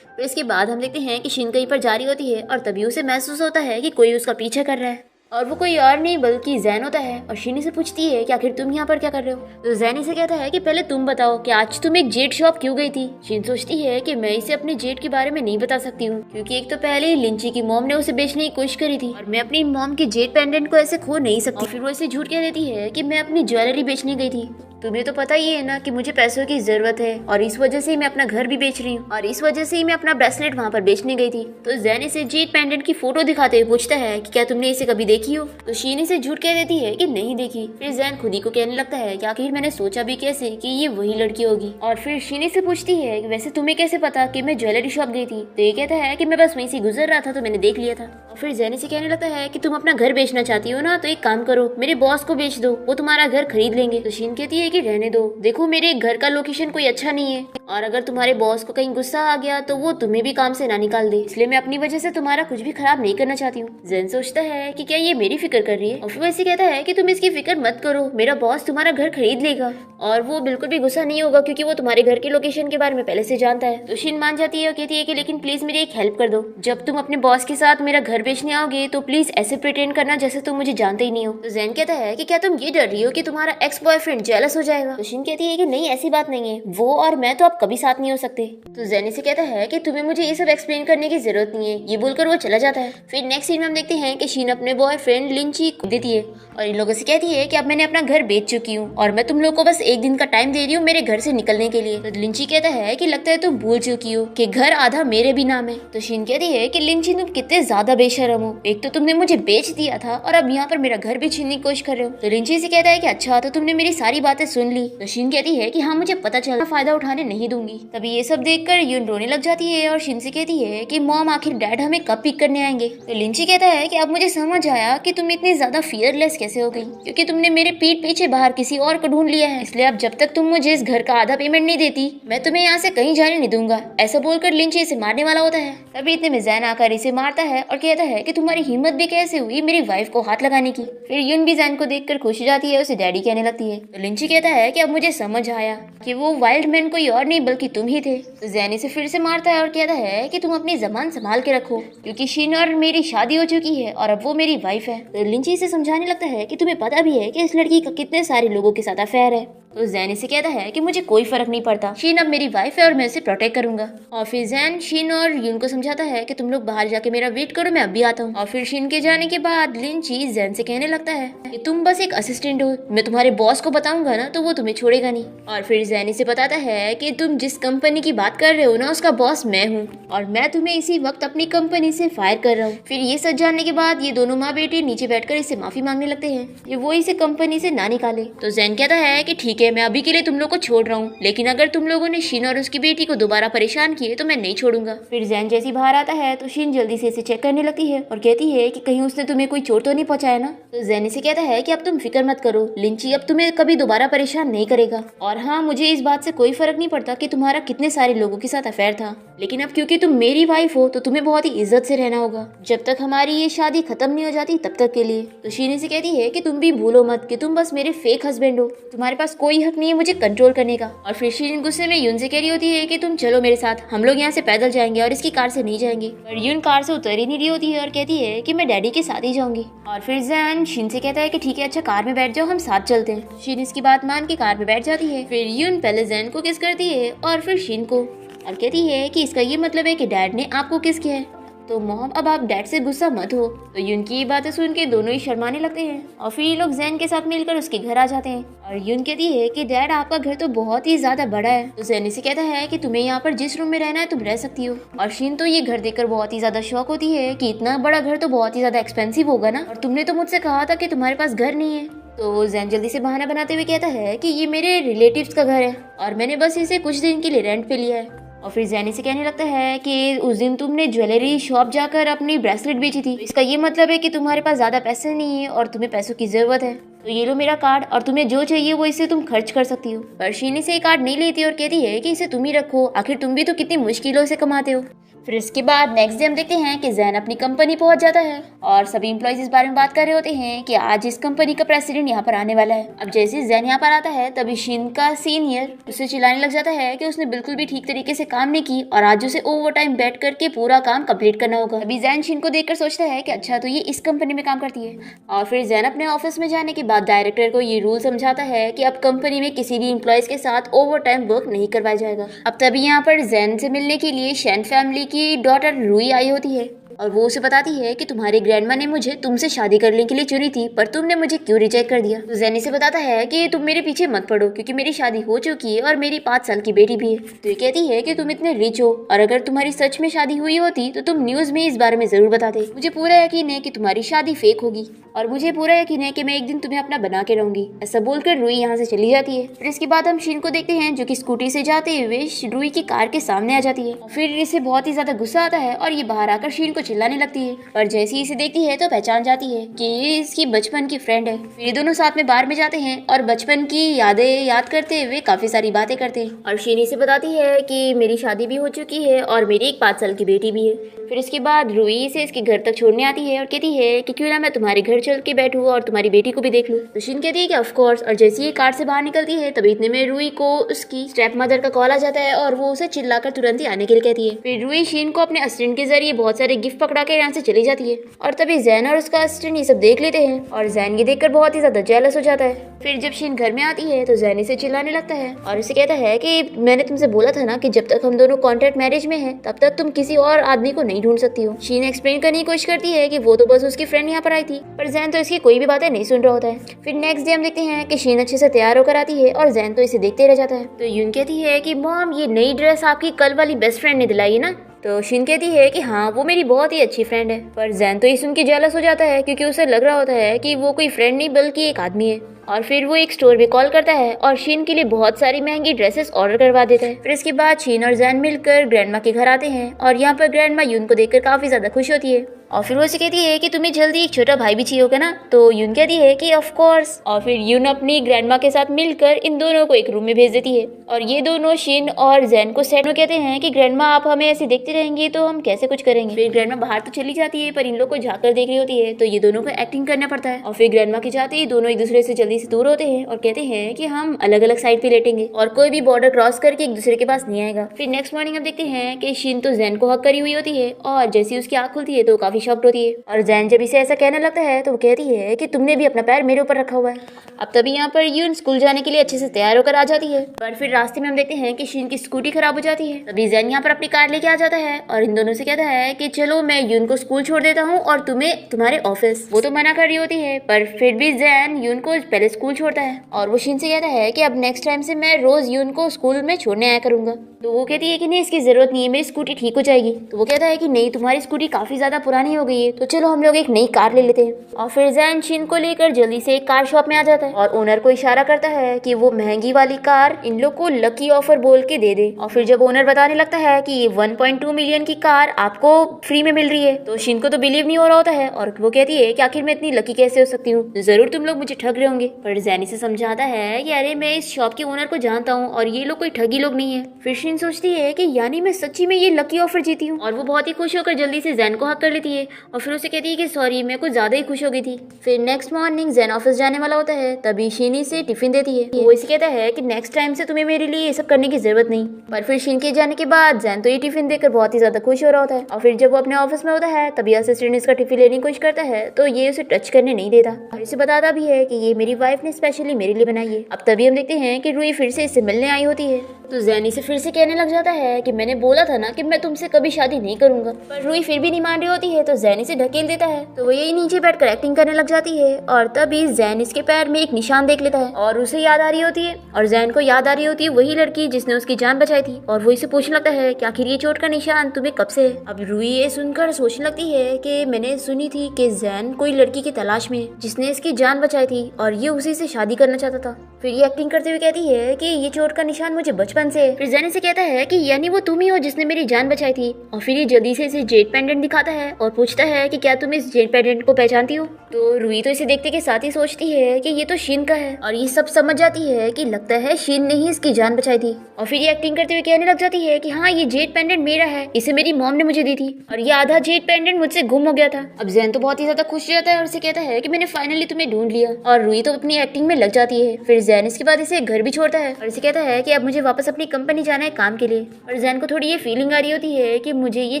फिर इसके बाद हम देखते हैं कि शीन कहीं पर जा रही होती है और तभी उसे महसूस होता है कि कोई उसका पीछे कर रहा है और वो कोई और नहीं बल्कि जैन होता है। और शीनी से पूछती है कि आखिर तुम यहाँ पर क्या कर रहे हो। तो जैन इसे कहता है कि पहले तुम बताओ कि आज तुम एक जेड शॉप क्यों गई थी। शीन सोचती है कि मैं इसे अपने जेड के बारे में नहीं बता सकती हूँ क्योंकि एक तो पहले ही लिंची की मॉम ने उसे बेचने की कोशिश करी थी और मैं अपनी मॉम के जेड पेंडेंट को ऐसे खो नहीं सकती। फिर वो इसे झूठ कह देती है कि मैं अपनी ज्वेलरी बेचने गई थी। तुम्हें तो पता ही है ना कि मुझे पैसों की जरूरत है और इस वजह से ही मैं अपना घर भी बेच रही हूँ और इस वजह से ही मैं अपना ब्रेसलेट वहाँ पर बेचने गई थी। तो जैन इसे जेड पेंडेंट की फोटो दिखाते हुए पूछता है कि क्या तुमने इसे कभी देखी हो। तो शीन इसे झूठ कह देती है कि नहीं देखी। फिर जैन खुद ही को कहने लगता है कि आखिर मैंने सोचा भी कैसे कि ये वही लड़की होगी। और फिर शीन से पूछती है कि वैसे तुम्हें कैसे पता कि मैं ज्वेलरी शॉप गई थी। तो ये कहता है कि मैं बस वहीं से गुजर रहा था तो मैंने देख लिया था। और फिर जैन इसे कहने लगता है कि तुम अपना घर बेचना चाहती हो ना, तो एक काम करो, मेरे बॉस को बेच दो, वो तुम्हारा घर खरीद लेंगे। तो शीन कहती है कि रहने दो, देखो मेरे घर का लोकेशन कोई अच्छा नहीं है और अगर तुम्हारे बॉस को कहीं गुस्सा आ गया तो वो तुम्हें भी काम से ना निकाल दे, इसलिए मैं अपनी वजह से तुम्हारा कुछ भी खराब नहीं करना चाहती हूँ। जैन सोचता है कि क्या ये मेरी फिक्र कर रही है और फिर वैसे कहता है कि तुम इसकी फिक्र मत करो, मेरा बॉस तुम्हारा घर खरीद लेगा और वो बिल्कुल भी गुस्सा नहीं होगा क्योंकि वो तुम्हारे घर के लोकेशन के बारे में पहले से जानता है। तो शीन मान जाती है और कहती है कि लेकिन प्लीज मेरी एक हेल्प कर दो, जब तुम अपने बॉस के साथ मेरा घर बेचने आओगे तो प्लीज ऐसे प्रिटेंड करना जैसे तुम मुझे जानते ही नहीं हो। तो जैन कहता है कि क्या तुम ये डर रही हो कि तुम्हारा एक्स बॉयफ्रेंड जेलस हो जाएगा। तो शीन कहती है कि नहीं, ऐसी बात नहीं है, वो और मैं तो अब कभी साथ नहीं हो सकते। तो जैन से कहता है कि तुम्हें मुझे ये सब एक्सप्लेन करने की जरूरत नहीं है। ये बोलकर वो चला जाता है। फिर नेक्स्ट सीन में हम देखते हैं कि शीन अपने बॉयफ्रेंड लिंची को देती है और इन लोगों से कहती है कि अब मैंने अपना घर बेच चुकी हूँ और मैं तुम लोग को बस एक दिन का टाइम दे रही हूँ मेरे घर से निकलने के लिए। तो लिंची कहता है कि लगता है तुम भूल चुकी हो कि घर आधा मेरे भी नाम है। तो शीन कहती है कि लिंची तुम कितने ज्यादा बेशरम हो, एक तो तुमने मुझे बेच दिया था और अब यहाँ पर मेरा घर भी छीनने की कोशिश कर रहे हो। तो लिंची से कहता है कि अच्छा तो तुमने मेरी सारी बातें सुन ली। तो शीन कहती है कि हाँ मुझे पता चला, फायदा उठाने नहीं दूंगी। तभी ये सब देखकर यून रोने लग जाती है और शीन से कहती है कि मॉम आखिर डैड हमें कब पिक करने आएंगे। तो लिंची कहता है कि अब मुझे समझ आया कि तुम इतनी ज्यादा फियरलेस कैसे हो गई, क्योंकि तुमने मेरे पीठ पीछे बाहर किसी और को ढूंढ लिया है, इसलिए अब जब तक तुम मुझे इस घर का आधा पेमेंट नहीं देती मैं तुम्हें यहाँ से कहीं जाने नहीं दूंगा। ऐसा बोलकर लिंची इसे मारने वाला होता है। तभी इतने में जैन आकर इसे मारता है और कहता है कि तुम्हारी हिम्मत भी कैसे हुई मेरी वाइफ को हाथ लगाने की। फिर यून भी जैन को देखकर खुश हो जाती है, उसे डैडी कहने लगती है। तो लिंची कहता है कि अब मुझे समझ आया कि वो वाइल्ड मैन कोई और नहीं बल्कि तुम ही थे। तो जैन इसे फिर से मारता है और कहता है कि तुम अपनी जबान संभाल के रखो क्योंकि शीन और मेरी शादी हो चुकी है और अब वो मेरी वाइफ है। तो लिंची इसे समझाने लगता है कि तुम्हें पता भी है कि इस लड़की का कितने सारे लोगों के साथ अफेयर है। तो जैन इसे कहता है कि मुझे कोई फर्क नहीं पड़ता, शीन अब मेरी वाइफ है और मैं इसे प्रोटेक्ट करूंगा। और फिर जैन शीन और यून को समझाता है कि तुम लोग बाहर जाके मेरा वेट करो, मैं अभी आता हूँ। और फिर शीन के जाने के बाद लिंची जैन से कहने लगता है कि तुम बस एक असिस्टेंट हो, मैं तुम्हारे बॉस को बताऊंगा ना तो वो तुम्हें छोड़ेगा नहीं। और फिर जैन इसे बताता है कि तुम जिस कंपनी की बात कर रहे हो ना उसका बॉस मैं हूँ और मैं तुम्हें इसी वक्त अपनी कंपनी से फायर कर रहा हूँ। फिर ये सच जानने के बाद ये दोनों माँ बेटे नीचे बैठकर इसे माफी मांगने लगते हैं कि वो इसे कंपनी से ना निकाले। तो जैन कहता है कि ठीक है, मैं अभी के लिए तुम लोग को छोड़ रहा हूँ, लेकिन अगर तुम लोगों ने शीन और उसकी बेटी को दोबारा परेशान किए तो मैं नहीं छोड़ूंगा। फिर जैन जैसी बाहर आता है तो शीन जल्दी से इसे चेक करने लगती है और कहती है कि कहीं उसने तुम्हें कोई चोट तो नहीं पहुंचाया ना। तो जैन इसे कहता है कि अब तुम फिक्र मत करो, लिंची अब तुम्हें कभी दोबारा परेशान नहीं करेगा। और हाँ, मुझे इस बात से कोई फर्क नहीं पड़ता कि तुम्हारा कितने सारे लोगों के साथ अफेयर था, लेकिन अब क्योंकि तुम मेरी वाइफ हो तो तुम्हें बहुत ही इज्जत से रहना होगा जब तक हमारी ये शादी खत्म नहीं हो जाती तब तक के लिए। तो शीन इसे कहती है कि तुम भी भूलो मत कि तुम बस मेरे फेक हस्बैंड हो, तुम्हारे पास कोई कोई हक नहीं है मुझे कंट्रोल करने का। और फिर शीन गुस्से में यून से कह रही होती है कि तुम चलो मेरे साथ, हम लोग यहाँ से पैदल जाएंगे और इसकी कार से नहीं जाएंगे। पर यून कार से उतर ही नहीं रही होती है और कहती है कि मैं डैडी के साथ ही जाऊंगी। और फिर जैन शीन से कहता है कि ठीक है अच्छा कार में बैठ जाओ, हम साथ चलते हैं। शीन इसकी बात मान के कार में बैठ जाती है। फिर यून पहले जैन को किस करती है और फिर शीन को, और कहती है कि इसका ये मतलब है कि डैड ने आपको किस किया है, तो मॉम अब आप डैड से गुस्सा मत हो। तो यून की ये बातें सुन के दोनों ही शर्माने लगते हैं और फिर ये लोग जैन के साथ मिलकर उसके घर आ जाते हैं। और यून कहती है कि डैड आपका घर तो बहुत ही ज्यादा बड़ा है। तो जैन इसे कहता है कि तुम्हें यहाँ पर जिस रूम में रहना है तुम रह सकती हो। और शीन तो ये घर देखकर बहुत ही ज्यादा शौक होती है कि इतना बड़ा घर तो बहुत ही ज्यादा एक्सपेंसिव होगा ना, और तुमने तो मुझसे कहा था कि तुम्हारे पास घर नहीं है। तो जैन जल्दी से बहाना बनाते हुए कहता है कि ये मेरे रिलेटिव्स का घर है और मैंने बस इसे कुछ दिन के लिए रेंट पे लिया है। और फिर जैन से कहने लगता है कि उस दिन तुमने ज्वेलरी शॉप जाकर अपनी ब्रेसलेट बेची थी, इसका ये मतलब है कि तुम्हारे पास ज्यादा पैसे नहीं है और तुम्हें पैसों की जरूरत है। तो ये लो मेरा कार्ड और तुम्हें जो चाहिए वो इसे तुम खर्च कर सकती हो। पर शीनी से ये कार्ड नहीं लेती और कहती है कि इसे तुम ही रखो, आखिर तुम भी तो कितनी मुश्किलों से कमाते हो। फिर इसके बाद नेक्स्ट डे हम देखते हैं कि जैन अपनी कंपनी पहुंच जाता है और सभी एम्प्लॉइज इस बारे में बात कर रहे होते हैं कि आज इस कंपनी का प्रेसिडेंट यहाँ पर आने वाला है। अब जैसे जैन यहाँ पर आता है तभी शीन का सीनियर उसे चिल्लाने लग जाता है कि उसने बिल्कुल भी ठीक तरीके से काम नहीं की और आज उसे ओवर टाइम बैठ करके पूरा काम कंप्लीट करना होगा। अभी जैन शीन को देखकर सोचता है कि अच्छा तो ये इस कंपनी में काम करती है। और फिर जैन अपने ऑफिस में जाने के बाद डायरेक्टर को ये रूल समझाता है कि अब कंपनी में किसी भी एम्प्लॉयज के साथ ओवर टाइम वर्क नहीं करवाया जाएगा। अब तभी यहाँ पर जैन से मिलने के लिए शैन फैमिली की डॉटर रूई आई होती है और वो उसे बताती है कि तुम्हारी ग्रैंडमा ने मुझे तुमसे शादी करने के लिए चुनी थी, पर तुमने मुझे क्यों रिजेक्ट कर दिया। तो जैन इसे बताता है कि तुम मेरे पीछे मत पड़ो क्योंकि मेरी शादी हो चुकी है और मेरी 5 साल की बेटी भी है। तो ये कहती है कि तुम इतने रिच हो और अगर तुम्हारी सच में शादी हुई होती तो तुम न्यूज में इस बारे में जरूर बताते। मुझे पूरा यकीन है कि तुम्हारी शादी फेक होगी और मुझे पूरा यकीन है कि मैं एक दिन तुम्हें अपना बना के रहूंगी। ऐसा बोलकर रूई यहाँ से चली जाती है। फिर इसके बाद हम शीन को देखते हैं जो कि स्कूटी से जाते हुए रूई की कार के सामने आ जाती है। फिर इसे बहुत ही ज्यादा गुस्सा आता है और ये बाहर आकर शीन को चिल्लाने लगती है, पर जैसे ही इसे देखती है तो पहचान जाती है कि ये इसकी बचपन की फ्रेंड है। फिर ये दोनों साथ में बार में जाते हैं और बचपन की यादें याद करते हुए काफी सारी बातें करते हैं। और शीन इसे बताती है कि मेरी शादी भी हो चुकी है और मेरी एक 5 साल की बेटी भी है। फिर इसके बाद रूई से इसके घर तक छोड़ने आती है और कहती है कि क्यों ना मैं तुम्हारे घर चल के बैठूं और तुम्हारी बेटी को भी देख लूं। तो शीन कहती है कि ऑफ कोर्स। और जैसे ही कार से बाहर निकलती है तभी इतने में रूई को उसकी स्टेप मदर का कॉल आ जाता है और वो उसे चिल्लाकर तुरंत ही आने के लिए कहती है। फिर रूई शीन को अपने असिस्टेंट के जरिए बहुत सारे गिफ्ट पकड़ा के यहाँ से चली जाती है और तभी जैन और उसका असिस्टेंट ये सब देख लेते हैं और जैन ये देखकर बहुत ही ज्यादा जेलस हो जाता है। फिर जब शीन घर में आती है तो जैन इसे चिल्लाने लगता है और इसे कहता है कि मैंने तुमसे बोला था ना कि जब तक हम दोनों कॉन्ट्रैक्ट मैरिज में हैं तब तक तुम किसी और आदमी को नहीं ढूंढ सकती हो। शीन एक्सप्लेन करने की कोशिश करती है कि वो तो बस उसकी फ्रेंड यहाँ पर आई थी, पर जैन तो इसकी कोई भी बातें नहीं सुन रहा होता है। फिर नेक्स्ट डे हम देखते हैं कि शीन अच्छे से तैयार होकर आती है और जैन तो इसे देखते रह जाता है। तो यून कहती है कि मॉम ये नई ड्रेस आपकी कल वाली बेस्ट फ्रेंड ने दिलाई है ना। तो शीन कहती है कि हाँ वो मेरी बहुत ही अच्छी फ्रेंड है। पर जैन तो ये सुन के जेलस हो जाता है क्योंकि उसे लग रहा होता है कि वो कोई फ्रेंड नहीं बल्कि एक आदमी है। और फिर वो एक स्टोर में कॉल करता है और शीन के लिए बहुत सारी महंगी ड्रेसेस ऑर्डर करवा देता है। फिर इसके बाद शीन और जैन मिलकर ग्रैंडमा के घर आते हैं और यहाँ पर ग्रैंडमा यून को देखकर काफी ज्यादा खुश होती है और फिर वो उसे कहती है कि तुम्हें जल्दी एक छोटा भाई भी चाहिए होगा ना। तो यून कहती है कि ऑफ कोर्स। और फिर यून अपनी ग्रैंडमा के साथ मिलकर इन दोनों को एक रूम में भेज देती है और ये दोनों शीन और जैन को सेट में कहते हैं कि ग्रैंडमा आप हमें ऐसे देखते रहेंगे तो हम कैसे कुछ करेंगे। फिर ग्रैंडमा बाहर तो चली जाती है पर इन लोग को झाँकर देख रही होती है तो ये दोनों को एक्टिंग करना पड़ता है। और फिर ग्रैंडमा के जाते ही दोनों एक दूसरे से जल्दी से दूर होते हैं और कहते हैं कि हम अलग अलग साइड पे लेटेंगे और कोई भी बॉर्डर क्रॉस करके एक दूसरे के पास नहीं आएगा। फिर नेक्स्ट मॉर्निंग हम देखते हैं कि शीन तो जैन को हक करी हुई होती है और जैसे उसकी आँख खुलती है तो काफी शॉक्ड होती है और जैन जब इसे ऐसा कहने लगता है तो वो कहती है कि तुमने भी अपना पैर मेरे ऊपर रखा हुआ है। अब तभी यहाँ पर यून स्कूल जाने के लिए अच्छे से तैयार होकर आ जाती है पर फिर रास्ते में हम देखते हैं कि शीन की स्कूटी खराब हो जाती है। तभी जैन यहाँ पर अपनी कार लेके आ जाता है और इन दोनों से कहता है कि चलो मैं यून को स्कूल छोड़ देता हूँ और तुम्हें तुम्हारे ऑफिस। वो तो मना कर रही होती है पर फिर भी जैन यून को पहले स्कूल छोड़ता है और वो शीन से कहता है कि अब नेक्स्ट टाइम से मैं रोज यून को स्कूल में छोड़ने आया करूंगा। तो वो कहती है कि नहीं इसकी जरूरत नहीं है, मेरी स्कूटी ठीक हो जाएगी। तो वो कहता है कि नहीं तुम्हारी स्कूटी काफी ज्यादा पुरानी हो गई है तो चलो हम लोग एक नई कार ले लेते हैं। और फिर जैन शीन को लेकर जल्दी से एक कार शॉप में आ जाता है और ओनर को इशारा करता है कि वो महंगी वाली कार इन लोग को लकी ऑफर बोल के दे दे। और फिर जब ओनर बताने लगता है कि ये 1.2 मिलियन की कार आपको फ्री में मिल रही है तो शीन को तो बिलीव नहीं हो रहा होता है और वो कहती है कि आखिर मैं इतनी लकी कैसे हो सकती हूँ, जरूर तुम लोग मुझे ठग रहे होंगे। पर जैन इसे समझाता है कि अरे मैं इस शॉप के ओनर को जानता हूँ और ये लोग कोई ठगी लोग नहीं है। फिर शीन सोचती है कि यानी मैं सच्ची में ये लकी ऑफर जीती हूँ, और वो बहुत ही खुश होकर जल्दी से जैन को हक कर लेती है और फिर उसे कहती है कि सॉरी मैं कुछ ज्यादा ही खुश हो गई थी। फिर नेक्स्ट मॉर्निंग जैन ऑफिस जाने वाला होता है, तभी शीन इसे टिफिन देती है। वो इसे कहता है कि नेक्स्ट टाइम से तुम्हें मेरे लिए ये सब करने की जरूरत नहीं। पर फिर शीन के जाने के बाद जैन तो ये टिफिन देखकर बहुत ही ज्यादा खुश हो रहा होता है, और फिर जब वो अपने ऑफिस में होता है तभी असिस्टेंट इसका टिफिन लेने की कोशिश करता है तो ये उसे टच करने नहीं देता और इसे बताता भी है कि ये मेरी वाइफ ने स्पेशली मेरे लिए बनाई है। अब तभी हम देखते हैं कि रूही फिर से इससे मिलने आई होती है, तो जैन इसे फिर से कहने लग जाता है कि मैंने बोला था ना कि मैं तुमसे कभी शादी नहीं करूंगा। पर रूही फिर भी नहीं मान रही होती है, तो जैन इसे ढकेल देता है, तो वो यही नीचे बैठकर एक्टिंग करने लग जाती है। और तभी जैन इसके पैर में एक निशान देख लेता है और उसे याद आ रही होती है, और जैन को याद आ रही होती है वही लड़की जिसने उसकी जान बचाई थी। और वो इसे पूछने लगता है कि आखिर ये चोट का निशान तुम्हें कब से है। अब रूही ये सुनकर सोचने लगती है कि मैंने सुनी थी कि जैन कोई लड़की की तलाश में है जिसने इसकी जान बचाई थी और ये उसी से शादी करना चाहता था। फिर ये एक्टिंग करते हुए कहती है कि ये चोट का निशान मुझे बचपन से है। फिर जैन इसे कहता है कि यानी वो तुम ही हो जिसने मेरी जान बचाई थी। और फिर ये जल्दी से इसे जेड पेंडेंट दिखाता है और पूछता है कि क्या तुम इस जेड पेंडेंट को पहचानती हो। तो रूही तो इसे देखते के साथ ही सोचती है कि ये तो शीन का है, और ये सब समझ जाती है कि लगता है शीन ने ही इसकी जान बचाई थी। और फिर ये एक्टिंग करते हुए कहने लग जाती है कि हाँ ये जेड पेंडेंट मेरा है, इसे मेरी मॉम ने मुझे दी थी और ये आधा जेड पेंडेंट मुझसे गुम हो गया था। अब जैन तो बहुत ही ज्यादा खुश हो जाता है और उसे कहता है कि मैंने फाइनली तुम्हें ढूंढ लिया, और रूही तो अपनी एक्टिंग में लग जाती है। फिर जैन इसके बाद इसे घर भी छोड़ता है और इसे कहता है कि अब मुझे वापस अपनी कंपनी जाना है काम के लिए। और जैन को थोड़ी ये फीलिंग आ रही होती है कि मुझे ये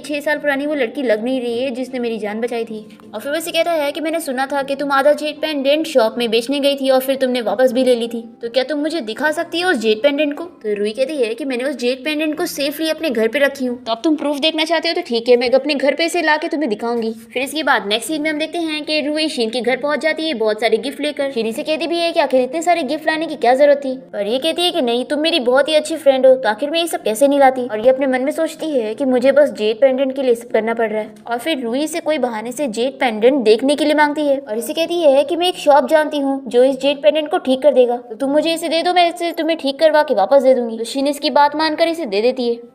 6 साल पुरानी वो लड़की लग नहीं रही है जिसने मेरी जान बचाई थी। और फिर वैसे कहता है कि मैंने सुना था कि तुम आधा जेड पेंडेंट शॉप में बेचने गई थी और फिर तुमने वापस भी ले ली थी, तो क्या तुम मुझे दिखा सकती हो उस जेड पेंडेंट को। तो रूही कहती है कि मैंने उस जेड पेंडेंट को सेफली अपने घर पे रखी हूँ, तो अब तुम प्रूफ देखना चाहते हो तो ठीक है, मैं अपने घर पे इसे ला के तुम्हें दिखाऊंगी। फिर इसके बाद नेक्स्ट सीन में हम देखते हैं कि रूही शीन के घर पहुंच जाती है बहुत सारे गिफ्ट लेकर। शीन से कहती भी है कि आखिर इतने सारे गिफ्ट लाने की क्या जरूरत थी, पर ये कहती है कि नहीं तुम मेरी बहुत ही अच्छी फ्रेंड हो, तो आखिर मैं ये सब कैसे नहीं लाती। और ये अपने मन में सोचती है कि मुझे बस जेड पेंडेंट के लिए सब करना पड़ रहा है। और फिर रूही से कोई बहाने से जेड पेंडेंट देखने के लिए मांगती है और इसे कहती है कि मैं एक शॉप जानती हूँ जो इस जेड पेंडेंट को ठीक कर देगा, तो तुम मुझे इसे दे दो, मैं इसे तुम्हें ठीक करवा के वापस दे दूंगी। तो शीन इसकी बात मानकर इसे दे देती है।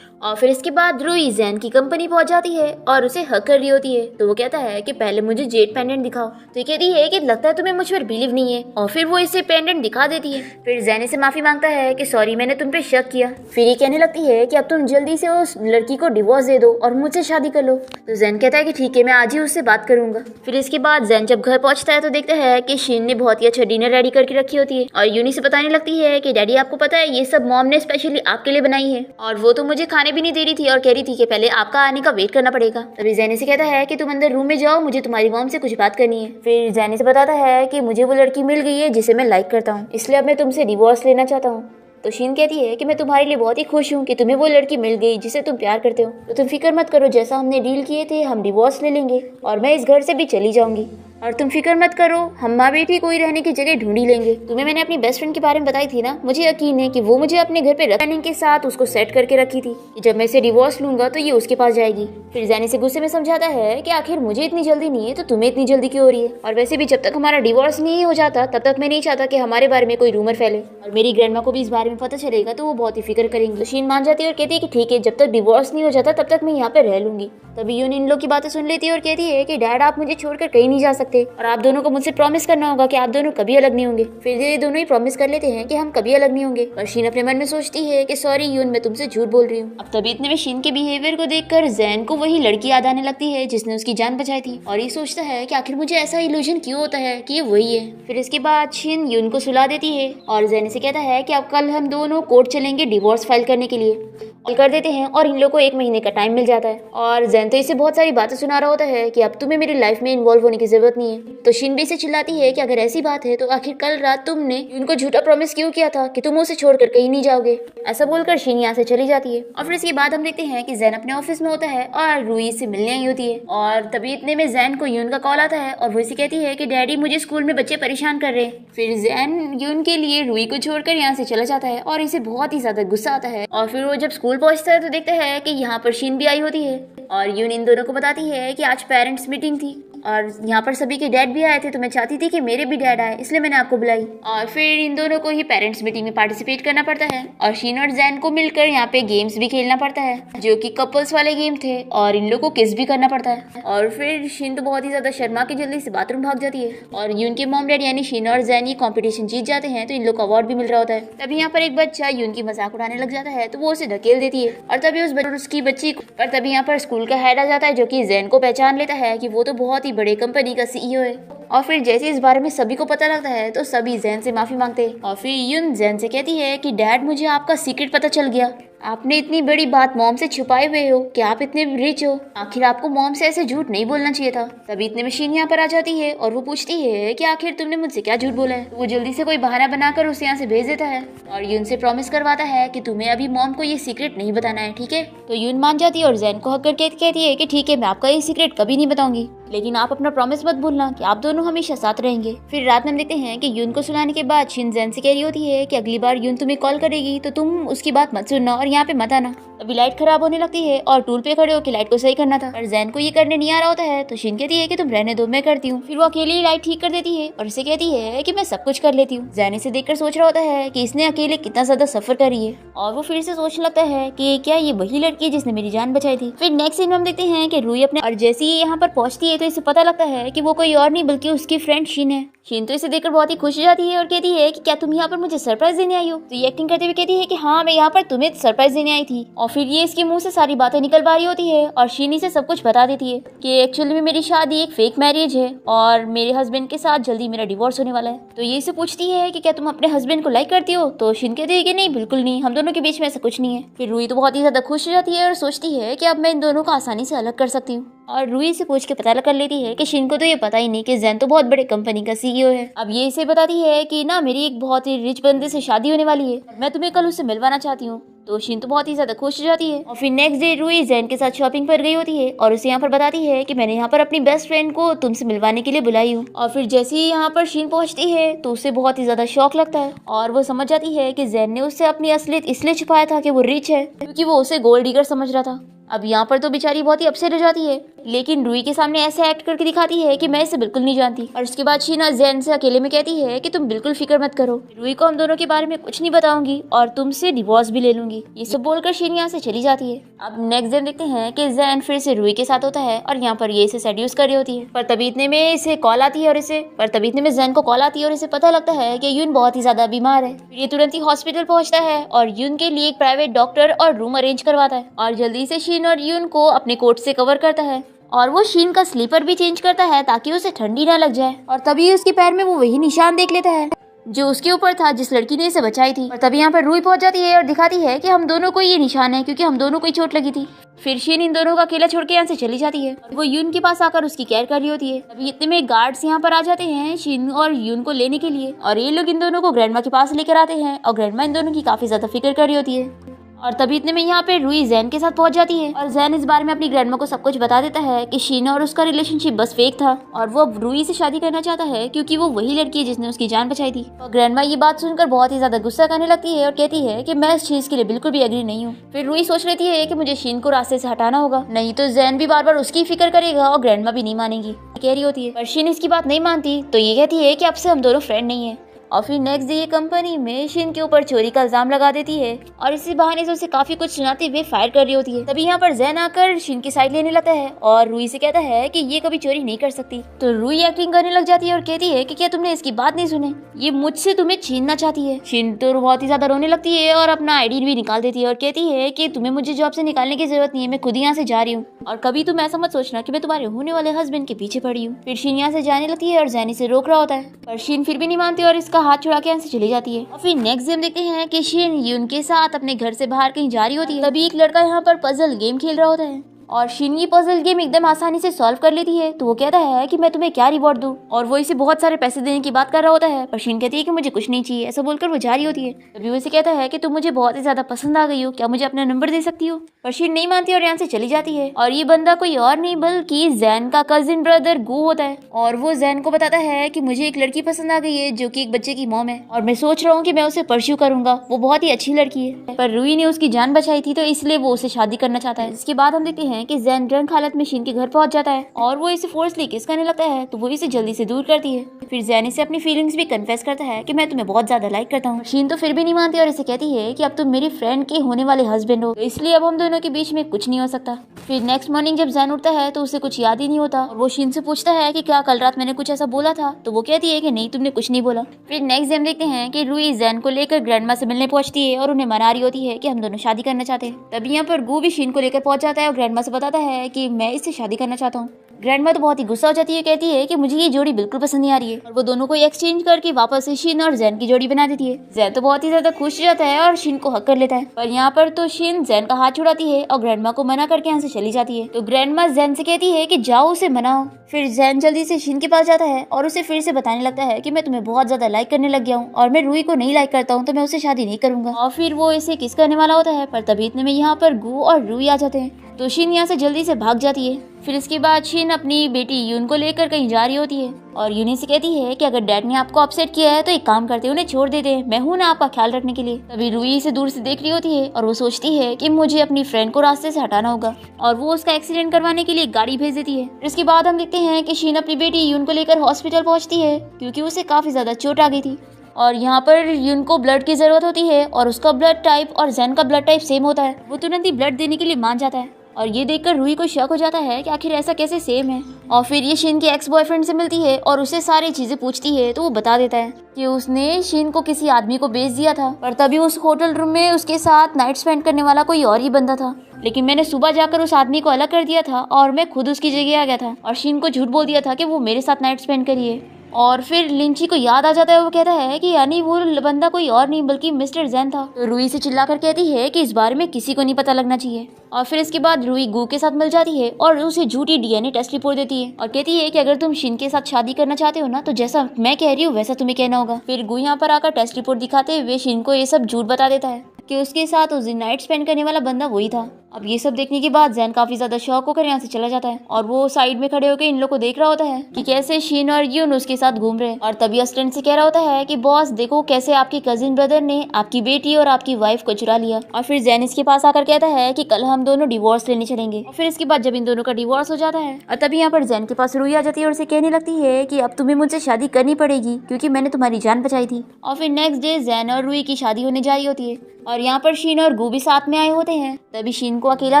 और फिर इसके बाद रूही जैन की कंपनी पहुंच जाती है और उसे हक कर रही होती है, तो वो कहता है कि पहले मुझे जेड पेंडेंट दिखाओ। तो ये कहती है कि लगता है तुम्हें मुझ पर बिलीव नहीं है, और फिर वो इसे पेंडेंट दिखा देती है। फिर जैन से माफी मांगता है कि सॉरी मैंने तुम पे शक किया। फिर ये कहने लगती है कि अब तुम जल्दी से उस लड़की को डिवोर्स दे दो और मुझसे शादी कर लो। तो जैन कहता है कि ठीक है मैं आज ही उससे बात करूंगा। फिर इसके बाद जैन जब घर पहुंचता है तो देखता है कि शीन ने बहुत ही अच्छा डिनर रेडी करके रखी होती है, और यूनी से बताने लगती है कि डैडी आपको पता है ये सब मॉम ने स्पेशली आपके लिए बनाई है, और वो तो मुझे खाने भी नहीं दे रही थी और कह रही थी कि पहले आपका आने का वेट करना पड़ेगा। तभी जैन से कहता है कि तुम अंदर रूम में जाओ, मुझे तुम्हारी मॉम से कुछ बात करनी है। फिर जैन से बताता है कि मुझे वो लड़की मिल गई है जिसे मैं लाइक करता हूँ, इसलिए अब मैं तुमसे डिवोर्स लेना चाहता हूँ। तो शीन कहती है कि मैं तुम्हारे लिए बहुत ही खुश हूँ कि तुम्हें वो लड़की मिल गई जिसे तुम प्यार करते हो, तो तुम फिक्र मत करो, जैसा हमने डील किए थे हम डिवोर्स ले लेंगे और मैं इस घर से भी चली जाऊंगी, और तुम फिक्र मत करो, हम माँ बेटी कोई रहने की जगह ढूंढ ही लेंगे। तुम्हें मैंने अपनी बेस्ट फ्रेंड के बारे में बताई थी ना, मुझे यकीन है कि वो मुझे अपने घर पे रखने के साथ उसको सेट करके रखी थी कि जब मैं इसे डिवोर्स लूंगा तो ये उसके पास जाएगी। फिर जैन से गुस्से में समझाता है कि आखिर मुझे इतनी जल्दी नहीं है तो तुम्हें इतनी जल्दी क्यों हो रही है, और वैसे भी जब तक हमारा डिवोर्स नहीं हो जाता तब तक मैं नहीं चाहता कि हमारे बारे में कोई रूमर फैले, और मेरी ग्रैंडमा को भी इस बारे में पता चलेगा तो वो बहुत ही फिक्र करेंगे। तो शीन मान जाती है और कहती है कि ठीक है, जब तक डिवोर्स नहीं हो जाता तब तक मैं यहाँ पे रह लूंगी। तभी यून इन लोग की बातें सुन लेती है और कहती है कि डैड आप मुझे छोड़कर कहीं नहीं जा सकते, और आप दोनों को मुझसे प्रॉमिस करना होगा कि आप दोनों कभी अलग नहीं होंगे। फिर ये दोनों ही प्रॉमिस कर लेते हैं कि हम कभी अलग नहीं होंगे। और शीन अपने मन में सोचती है कि सॉरी यून मैं तुमसे झूठ बोल रही हूँ। अब तभी इतने में शीन के बिहेवियर को देखकर जैन को वही लड़की याद आने लगती है जिसने उसकी जान बचाई थी, और ये सोचता है कि आखिर मुझे ऐसा इल्यूजन क्यों होता है कि ये वही है। फिर इसके बाद शीन यून को सुला देती है और जैन से कहता है कि अब कल हम दोनों कोर्ट चलेंगे डिवोर्स फाइल करने के लिए। कॉल कर देते हैं और इन लोगों को 1 महीने का टाइम मिल जाता है, और जैन तो इसे बहुत सारी बातें सुना रहा होता है कि अब तुम्हें मेरी लाइफ में इन्वॉल्व होने की जरूरत नहीं है। तो शीन भी इसे चिल्लाती है कि अगर ऐसी बात है तो आखिर कल रात तुमने उनको झूठा प्रॉमिस क्यों किया था कि तुम उसे छोड़कर कहीं नहीं जाओगे। ऐसा बोलकर शीन यहाँ से चली जाती है। और फिर इसके बाद हम देखते हैं कि जैन अपने ऑफिस में होता है और रूही से मिलने आई होती है, और तभी इतने में जैन को यून का कॉल आता है और वो इसे कहती है कि डैडी मुझे स्कूल में बच्चे परेशान कर रहे हैं। फिर जैन यून के लिए रूही को छोड़कर यहाँ से चला जाता है और इसे बहुत ही ज्यादा गुस्सा आता है। और फिर वो जब स्कूल पहुंचता है तो देखता है कि यहाँ पर शीन भी आई होती है, और यून इन दोनों को बताती है कि आज पेरेंट्स मीटिंग थी और यहाँ पर सभी के डैड भी आए थे, तो मैं चाहती थी कि मेरे भी डैड आए, इसलिए मैंने आपको बुलाई। और फिर इन दोनों को ही पेरेंट्स मीटिंग में पार्टिसिपेट करना पड़ता है और शीन और जैन को मिलकर यहाँ पे गेम्स भी खेलना पड़ता है जो कि कपल्स वाले गेम थे, और इन लोगों को किस भी करना पड़ता है। और फिर शीन तो बहुत ही ज्यादा शर्मा के जल्दी से बाथरूम भाग जाती है और यून के मॉम डैड यानी शीन और जैन ये कॉम्पिटिशन जीत जाते हैं, तो इन लोग को अवार्ड भी मिल रहा होता है। तभी यहाँ पर एक बच्चा यून की मजाक उड़ाने लग जाता है, तो वो उसे ढकेल देती है और तभी उसकी बच्ची पर तभी यहाँ पर स्कूल का हेड आ जाता है जो कि जैन को पहचान लेता है कि वो तो बहुत ही बड़े कंपनी का सीईओ है। और फिर जैसे इस बारे में सभी को पता लगता है तो सभी जैन से माफी मांगते हैं। और फिर यून जैन से कहती है कि डैड मुझे आपका सीक्रेट पता चल गया, आपने इतनी बड़ी बात मॉम से छुपाए हुए हो कि आप इतने रिच हो, आखिर आपको मॉम से ऐसे झूठ नहीं बोलना चाहिए था। तभी इतने में शीन यहाँ पर आ जाती है और वो पूछती है कि आखिर तुमने मुझसे क्या झूठ बोला है। तो वो जल्दी से कोई बहाना बनाकर उसे यहाँ से भेज देता है और यून से प्रॉमिस करवाता है कि तुम्हें अभी मॉम को ये सीक्रेट नहीं बताना है, ठीक है। तो यून मान जाती है और जैन को हक करके कहती है कि ठीक है, मैं आपका ये सीक्रेट कभी नहीं बताऊंगी, लेकिन आप अपना प्रॉमिस मत भूलना कि आप दोनों हमेशा साथ रहेंगे। फिर रात में हम देखते हैं कि यून को सुलाने के बाद शीन जैन से कह रही होती है कि अगली बार यून तुम्हें कॉल करेगी तो तुम उसकी बात मत सुनना और यहाँ पे मत आना। अभी लाइट खराब होने लगती है और टूल पे खड़े होकर लाइट को सही करना था, पर जैन को ये करने नहीं आ रहा होता है, तो शीन कहती है कि तुम रहने दो, मैं करती हूँ। फिर वो अकेले ही लाइट ठीक कर देती है और इसे कहती है कि मैं सब कुछ कर लेती हूँ। जैन इसे देखकर सोच रहा होता है कि इसने अकेले कितना ज्यादा सफर करी है और वो फिर से सोचने लगता है कि क्या ये वही लड़की है जिसने मेरी जान बचाई थी। फिर नेक्स्ट सीन में हम देखते हैं कि रूही अपने और जैसे ही यहाँ पर पहुंचती है तो इसे पता लगता है कि वो कोई और नहीं बल्कि उसकी फ्रेंड शीन है। शीन तो इसे देखकर बहुत ही खुश हो जाती है और कहती है कि क्या तुम यहाँ पर मुझे सरप्राइज देने आई हो। तो ये एक्टिंग करते हुए कहती है कि हाँ, मैं यहाँ पर तुम्हें सरप्राइज देने आई थी। और फिर ये इसके मुंह से सारी बातें निकल पा रही होती है और शीन इसे सब कुछ बता देती है कि एक्चुअली में मेरी शादी एक फेक मैरिज है और मेरे हस्बैंड के साथ जल्दी मेरा डिवोर्स होने वाला है। तो ये इसे पूछती है कि क्या तुम अपने हस्बैंड को लाइक करती हो। तो शीन कहती है कि नहीं, बिल्कुल नहीं, हम दोनों के बीच में ऐसा कुछ नहीं है। फिर रूही तो बहुत ही ज्यादा खुश हो जाती है और सोचती है कि अब मैं इन दोनों को आसानी से अलग कर सकती हूँ। और रूही से पूछ के पता कर लेती है कि शीन को तो ये पता ही नहीं कि जैन तो बहुत बड़े कंपनी का सीईओ है। अब ये इसे बताती है कि ना मेरी एक बहुत ही रिच बंदे से शादी होने वाली है, मैं तुम्हें कल उससे मिलवाना चाहती हूँ। तो शीन तो बहुत ही ज्यादा खुश हो जाती है। और फिर नेक्स्ट डे रूही जैन के साथ शॉपिंग पर गई होती है और उसे यहाँ पर बताती है कि मैंने यहाँ पर अपनी बेस्ट फ्रेंड को तुमसे मिलवाने के लिए बुलाई हूँ। और फिर जैसे ही यहाँ पर शीन पहुँचती है तो उसे बहुत ही ज्यादा शौक लगता है और वो समझ जाती है कि जैन ने उससे अपनी असलियत इसलिए छुपाया था कि वो रिच है, क्योंकि वो उसे गोल्ड डिगर समझ रहा था। अब यहाँ पर तो बेचारी बहुत ही अपसेट हो जाती है, लेकिन रूही के सामने ऐसे एक्ट करके दिखाती है कि मैं इसे बिल्कुल नहीं जानती। और उसके बाद शीना जैन से अकेले में कहती है कि तुम बिल्कुल फिक्र मत करो, रूही को हम दोनों के बारे में कुछ नहीं बताऊंगी और तुमसे डिवोर्स भी ले लूंगी। ये सब बोलकर शीन यहाँ से चली जाती है। अब नेक्स्ट दिन देखते हैं कि जैन फिर से रूही के साथ होता है और यहाँ पर ये इसे सेड्यूस कर रही होती है। पर तभी इतने में इसे कॉल आती है और जैन को कॉल आती है और इसे पता लगता है कि यून बहुत ही ज्यादा बीमार है। ये तुरंत ही हॉस्पिटल पहुंचता है और यून के लिए एक प्राइवेट डॉक्टर और रूम अरेंज करवाता है और जल्दी से शीन और यून को अपने कोट से कवर करता है और वो शीन का स्लीपर भी चेंज करता है ताकि उसे ठंडी ना लग जाए। और तभी उसके पैर में वो वही निशान देख लेता है जो उसके ऊपर था जिस लड़की ने इसे बचाई थी। और तभी यहाँ पर रूही पहुंच जाती है और दिखाती है कि हम दोनों को ये निशान है क्योंकि हम दोनों को ही चोट लगी थी। फिर शीन इन दोनों का अकेला छोड़ के यहाँ से चली जाती है। वो यून के पास आकर उसकी केयर कर रही होती है। अभी इतने में गार्ड्स यहाँ पर आ जाते हैं शीन और यून को लेने के लिए और ये लोग इन दोनों को ग्रैंडमा के पास लेकर आते हैं और ग्रैंडमा इन दोनों की काफी ज्यादा फिक्र कर रही होती है। और तभी इतने में यहाँ पे रूही जैन के साथ पहुंच जाती है और जैन इस बारे में अपनी ग्रैंडमा को सब कुछ बता देता है कि शीना और उसका रिलेशनशिप बस फेक था और वो अब रूही से शादी करना चाहता है क्योंकि वो वही लड़की है जिसने उसकी जान बचाई थी। और ग्रैंडमा ये बात सुनकर बहुत ही ज्यादा गुस्सा करने लगती है और कहती है कि मैं इस चीज के लिए बिल्कुल भी एग्री नहीं हूँ। फिर रूही सोच लेती है कि मुझे शीन को रास्ते से हटाना होगा, नहीं तो जैन भी बार बार उसकी फिक्र करेगा और ग्रैंडमा भी नहीं मानेगी, कह रही होती है। पर शीन इसकी बात नहीं मानती तो ये कहती है कि अब से हम दोनों फ्रेंड नहीं है। और फिर नेक्स्ट डे ये कंपनी में शीन के ऊपर चोरी का इल्जाम लगा देती है और इसी बहाने से उसे काफी कुछ सुनाते हुए फायर कर रही होती है। तभी यहाँ पर जैन आकर शीन की साइड लेने लगता है और रूही से कहता है कि ये कभी चोरी नहीं कर सकती। तो रूही एक्टिंग करने लग जाती है और कहती है कि क्या तुमने इसकी बात नहीं सुनी, ये मुझसे तुम्हें छीनना चाहती है। शीन तो बहुत ही ज्यादा रोने लगती है और अपना आईडी भी निकाल देती है और कहती है कि तुम्हें मुझे जॉब से निकालने की जरूरत नहीं है, मैं खुद यहाँ से जा रही हूँ और कभी तुम ऐसा मत सोचना कि मैं तुम्हारे होने वाले हस्बैंड के पीछे पड़ी हूँ। फिर शीन यहाँ से जाने लगती है और जैन इसे रोक रहा होता है पर शीन फिर भी नहीं मानती और इसका हाथ छुड़ा के यहाँ से चली जाती है। और फिर नेक्स्ट हम देखते हैं कि शीन यून के साथ अपने घर से बाहर कहीं जा रही होती है। तभी एक लड़का यहाँ पर पजल गेम खेल रहा होता है और शीन ये पजल गेम एकदम आसानी से सॉल्व कर लेती है। तो वो कहता है कि मैं तुम्हें क्या रिवॉर्ड दूं और वो इसे बहुत सारे पैसे देने की बात कर रहा होता है पर शीन कहती है कि मुझे कुछ नहीं चाहिए। ऐसा बोलकर वो जा रही होती है। तभी वो इसे कहता है कि तुम मुझे बहुत ही ज्यादा पसंद आ गई हो, क्या मुझे अपना नंबर दे सकती हो। पर शीन नहीं मानती और यहाँ से चली जाती है। और ये बंदा कोई और नहीं बल्कि जैन का कजिन ब्रदर गू होता है और वो जैन को बताता है कि मुझे एक लड़की पसंद आ गई है जो कि एक बच्चे की मॉम है और मैं सोच रहा हूँ कि मैं उसे परस्यू करूंगा, वो बहुत ही अच्छी लड़की है। पर रूही ने उसकी जान बचाई थी तो इसलिए वो उसे शादी करना चाहता है। इसके बाद हम देखते हैं हैं कि जैन ड्रंक हालत में शीन के घर पहुंच जाता है और वो इसे फोर्सली किस करने लगता है, तो वो इसे जल्दी से दूर करती है। फिर जैन इसे अपनी फीलिंग्स भी कन्फेस करता है कि मैं तुम्हें बहुत ज्यादा लाइक करता हूँ। शीन तो फिर भी नहीं मानती और इसे कहती है कि अब तुम मेरी फ्रेंड के होने वाले हस्बैंड हो, तो इसलिए अब हम दोनों के बीच में कुछ नहीं हो सकता। फिर नेक्स्ट मॉर्निंग जब जैन उठता है तो उसे कुछ याद ही नहीं होता और वो शीन से पूछता है कि क्या कल रात मैंने कुछ ऐसा बोला था, तो वो कहती है कि नहीं, तुमने कुछ नहीं बोला। फिर नेक्स्ट डे हम देखते हैं कि रूई जैन को लेकर ग्रैंडमा से मिलने पहुंचती है और उन्हें मना रही होती है कि हम दोनों शादी करना चाहते हैं। तभी यहाँ पर गू भी शीन को लेकर पहुंच जाता है और ग्रैंडमा से बताता है कि मैं इससे शादी करना चाहता हूँ। ग्रैंडमा तो बहुत ही गुस्सा हो जाती है, कहती है कि मुझे ये जोड़ी बिल्कुल पसंद नहीं आ रही है और वो दोनों को एक्सचेंज करके वापस से शीन और जैन की जोड़ी बना देती है। जैन तो बहुत ही ज्यादा खुश हो जाता है और शीन को हक कर लेता है, पर यहाँ पर तो शीन जैन का हाथ छुड़ाती है और ग्रैंडमा को मना करके यहाँ से चली जाती है। तो ग्रैंडमा जैन से कहती है कि जाओ उसे मनाओ। फिर जैन जल्दी से शीन के पास जाता है और उसे फिर से बताने लगता है कि मैं तुम्हें बहुत ज्यादा लाइक करने लग गया हूँ और मैं रूई को नहीं लाइक करता हूँ, तो मैं उससे शादी नहीं करूंगा। और फिर वो इसे किस करने वाला होता है, पर तभी इतने में यहाँ पर गू और रूई आ जाते हैं, तो शीन यहाँ से जल्दी से भाग जाती है। फिर इसके बाद शीन अपनी बेटी यून को लेकर कहीं जा रही होती है और यूनी से कहती है कि अगर डैड ने आपको अपसेट किया है तो एक काम करते, उन्हें छोड़ देते हैं, मैं हूं ना आपका ख्याल रखने के लिए। तभी रूई इसे दूर से देख रही होती है और वो सोचती है कि मुझे अपनी फ्रेंड को रास्ते से हटाना होगा और वो उसका एक्सीडेंट करवाने के लिए गाड़ी भेज देती है। फिर इसके बाद हम देखते हैं कि शीन अपनी बेटी यून को लेकर हॉस्पिटल पहुंचती है क्योंकि उसे काफी ज्यादा चोट आ गई थी और यहाँ पर यून को ब्लड की जरूरत होती है और उसका ब्लड टाइप और जैन का ब्लड टाइप सेम होता है। वो तुरंत ही ब्लड देने के लिए मान जाता है और ये देखकर रूई को शक हो जाता है कि आखिर ऐसा कैसे सेम है। और फिर ये शीन के एक्स बॉयफ्रेंड से मिलती है और उसे सारी चीजें पूछती है, तो वो बता देता है कि उसने शीन को किसी आदमी को बेच दिया था, पर तभी उस होटल रूम में उसके साथ नाइट स्पेंड करने वाला कोई और ही बंदा था, लेकिन मैंने सुबह जाकर उस आदमी को अलग कर दिया था और मैं खुद उसकी जगह आ गया था और शीन को झूठ बोल दिया था कि वो मेरे साथ नाइट स्पेंड करिए। और फिर लिंची को याद आ जाता है, वो कहता है कि यानी वो बंदा कोई और नहीं बल्कि मिस्टर जैन था। तो रूई से चिल्लाकर कहती है कि इस बारे में किसी को नहीं पता लगना चाहिए। और फिर इसके बाद रूई गू के साथ मिल जाती है और उसे झूठी डीएनए टेस्ट रिपोर्ट देती है और कहती है कि अगर तुम शीन के साथ शादी करना चाहते हो ना, तो जैसा मैं कह रही हूँ वैसा तुम्हें कहना होगा। फिर गू यहाँ पर आकर टेस्ट रिपोर्ट दिखाते हुए शीन को ये सब झूठ बता देता है कि उसके साथ उस दिन नाइट स्पेंड करने वाला बंदा वही था। अब ये सब देखने के बाद जैन काफी ज्यादा शॉक होकर यहाँ से चला जाता है और वो साइड में खड़े होकर इन लोग को देख रहा होता है कि कैसे शीन और यून उसके साथ घूम रहे हैं। और तभी असिस्टेंट से कह रहा होता है कि बॉस देखो कैसे आपकी कजिन ब्रदर ने आपकी बेटी और आपकी वाइफ को चुरा लिया। और फिर जैन इसके पास आकर कहता है कि कल हम दोनों डिवोर्स लेने चलेंगे। और फिर इसके बाद जब इन दोनों का डिवोर्स हो जाता है और तभी यहाँ पर जैन के पास रूई आ जाती है और उसे कहने लगती है कि अब तुम्हें मुझसे शादी करनी पड़ेगी क्योंकि मैंने तुम्हारी जान बचाई थी। और फिर नेक्स्ट डे जैन और रूई की शादी होने जा रही होती है और यहाँ पर शीन और गू भी साथ में आए होते हैं। तभी शीन को अकेला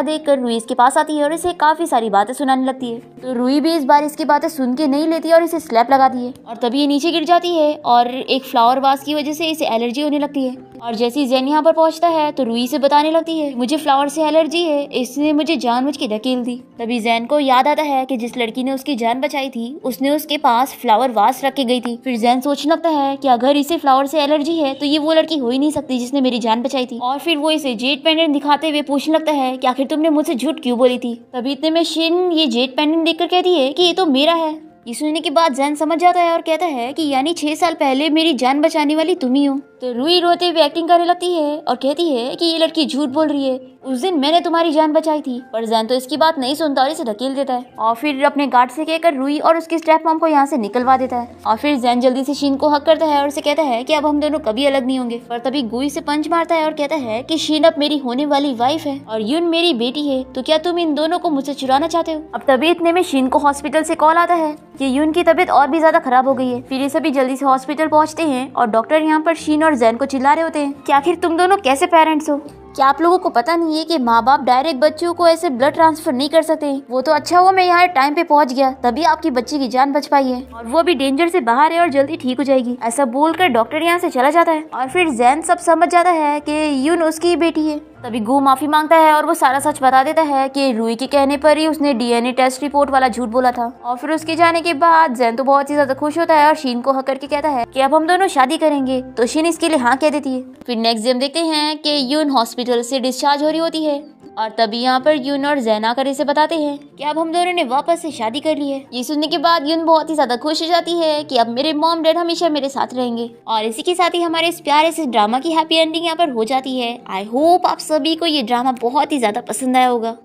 देखकर रूई इसके पास आती है और इसे काफी सारी बातें सुनाने लगती है। तो रूई भी इस बार इसकी बातें सुन के नहीं लेती और इसे स्लैप लगाती है और तभी ये नीचे गिर जाती है और एक फ्लावर वास की वजह से इसे एलर्जी होने लगती है। और जैसे ही जैन यहाँ पर पहुंचता है तो रूई से बताने लगती है मुझे फ्लावर से एलर्जी है, इसने मुझे जानबूझ के ढकेल दी। तभी जैन को याद आता है कि जिस लड़की ने उसकी जान बचाई थी उसने उसके पास फ्लावर वास रख के गई थी। फिर जैन सोचने लगता है कि अगर इसे फ्लावर से एलर्जी है तो ये वो लड़की हो ही नहीं सकती जिसने मेरी जान बचाई थी। और फिर वो इसे जेड पेंडेंट दिखाते हुए पूछने लगता है कि आखिर तुमने मुझसे झूठ क्यों बोली थी। तभी इतने में शीन ये जेड पेंडेंट देखकर कहती है कि ये तो मेरा है। ये सुनने के बाद जैन समझ जाता है और कहता है कि यानी 6 साल पहले मेरी जान बचाने वाली तुम ही हो। तो रूई रोते हुए एक्टिंग करने लगती है और कहती है कि ये लड़की झूठ बोल रही है, उस दिन मैंने तुम्हारी जान बचाई थी। पर जैन तो इसकी बात नहीं सुनता और इसे ढकेल देता है और फिर अपने गार्ड से कहकर रूई और उसकी स्टेप मॉम को यहाँ से निकलवा देता है। और फिर जैन जल्दी से शीन को हक करता है और उसे कहता है कि अब हम दोनों कभी अलग नहीं होंगे। पर तभी गुई से पंच मारता है और कहता है कि शीन अब मेरी होने वाली वाइफ है और यून मेरी बेटी है, तो क्या तुम इन दोनों को मुझसे चुराना चाहते हो। अब तभी इतने में शीन को हॉस्पिटल से कॉल आता है कि यून की तबीयत और भी ज्यादा खराब हो गई है। फिर ये सभी जल्दी से हॉस्पिटल पहुंचते हैं और डॉक्टर यहाँ पर शीन और जैन को चिल्ला रहे होते हैं कि आखिर तुम दोनों कैसे पेरेंट्स हो, क्या आप लोगों को पता नहीं है कि माँ बाप डायरेक्ट बच्चों को ऐसे ब्लड ट्रांसफर नहीं कर सकते। वो तो अच्छा हुआ मैं यहाँ टाइम पे पहुँच गया, तभी आपकी बच्ची की जान बच पाई है और वो भी डेंजर से बाहर है और जल्दी ठीक हो जाएगी। ऐसा बोलकर डॉक्टर यहाँ से चला जाता है और फिर जैन सब समझ जाता है कि यून उसकी बेटी है। तभी गू माफी मांगता है और वो सारा सच बता देता है कि रूई के कहने पर ही उसने डीएनए टेस्ट रिपोर्ट वाला झूठ बोला था। और फिर उसके जाने के बाद जैन तो बहुत ही ज्यादा खुश होता है और शीन को हक करके कहता है कि अब हम दोनों शादी करेंगे। तो शीन इसके लिए हाँ कह देती है। फिर नेक्स्ट डे हम देखते हैं कि यून हॉस्पिटल से डिस्चार्ज हो रही होती है और तभी यहाँ पर यून और जैन आकर इसे बताते हैं कि अब हम दोनों ने वापस से शादी कर ली है। ये सुनने के बाद यून बहुत ही ज्यादा खुश हो जाती है कि अब मेरे मॉम डैड हमेशा मेरे साथ रहेंगे। और इसी के साथ ही हमारे इस प्यारे से ड्रामा की हैप्पी एंडिंग यहाँ पर हो जाती है। आई होप आप सभी को ये ड्रामा बहुत ही ज्यादा पसंद आया होगा।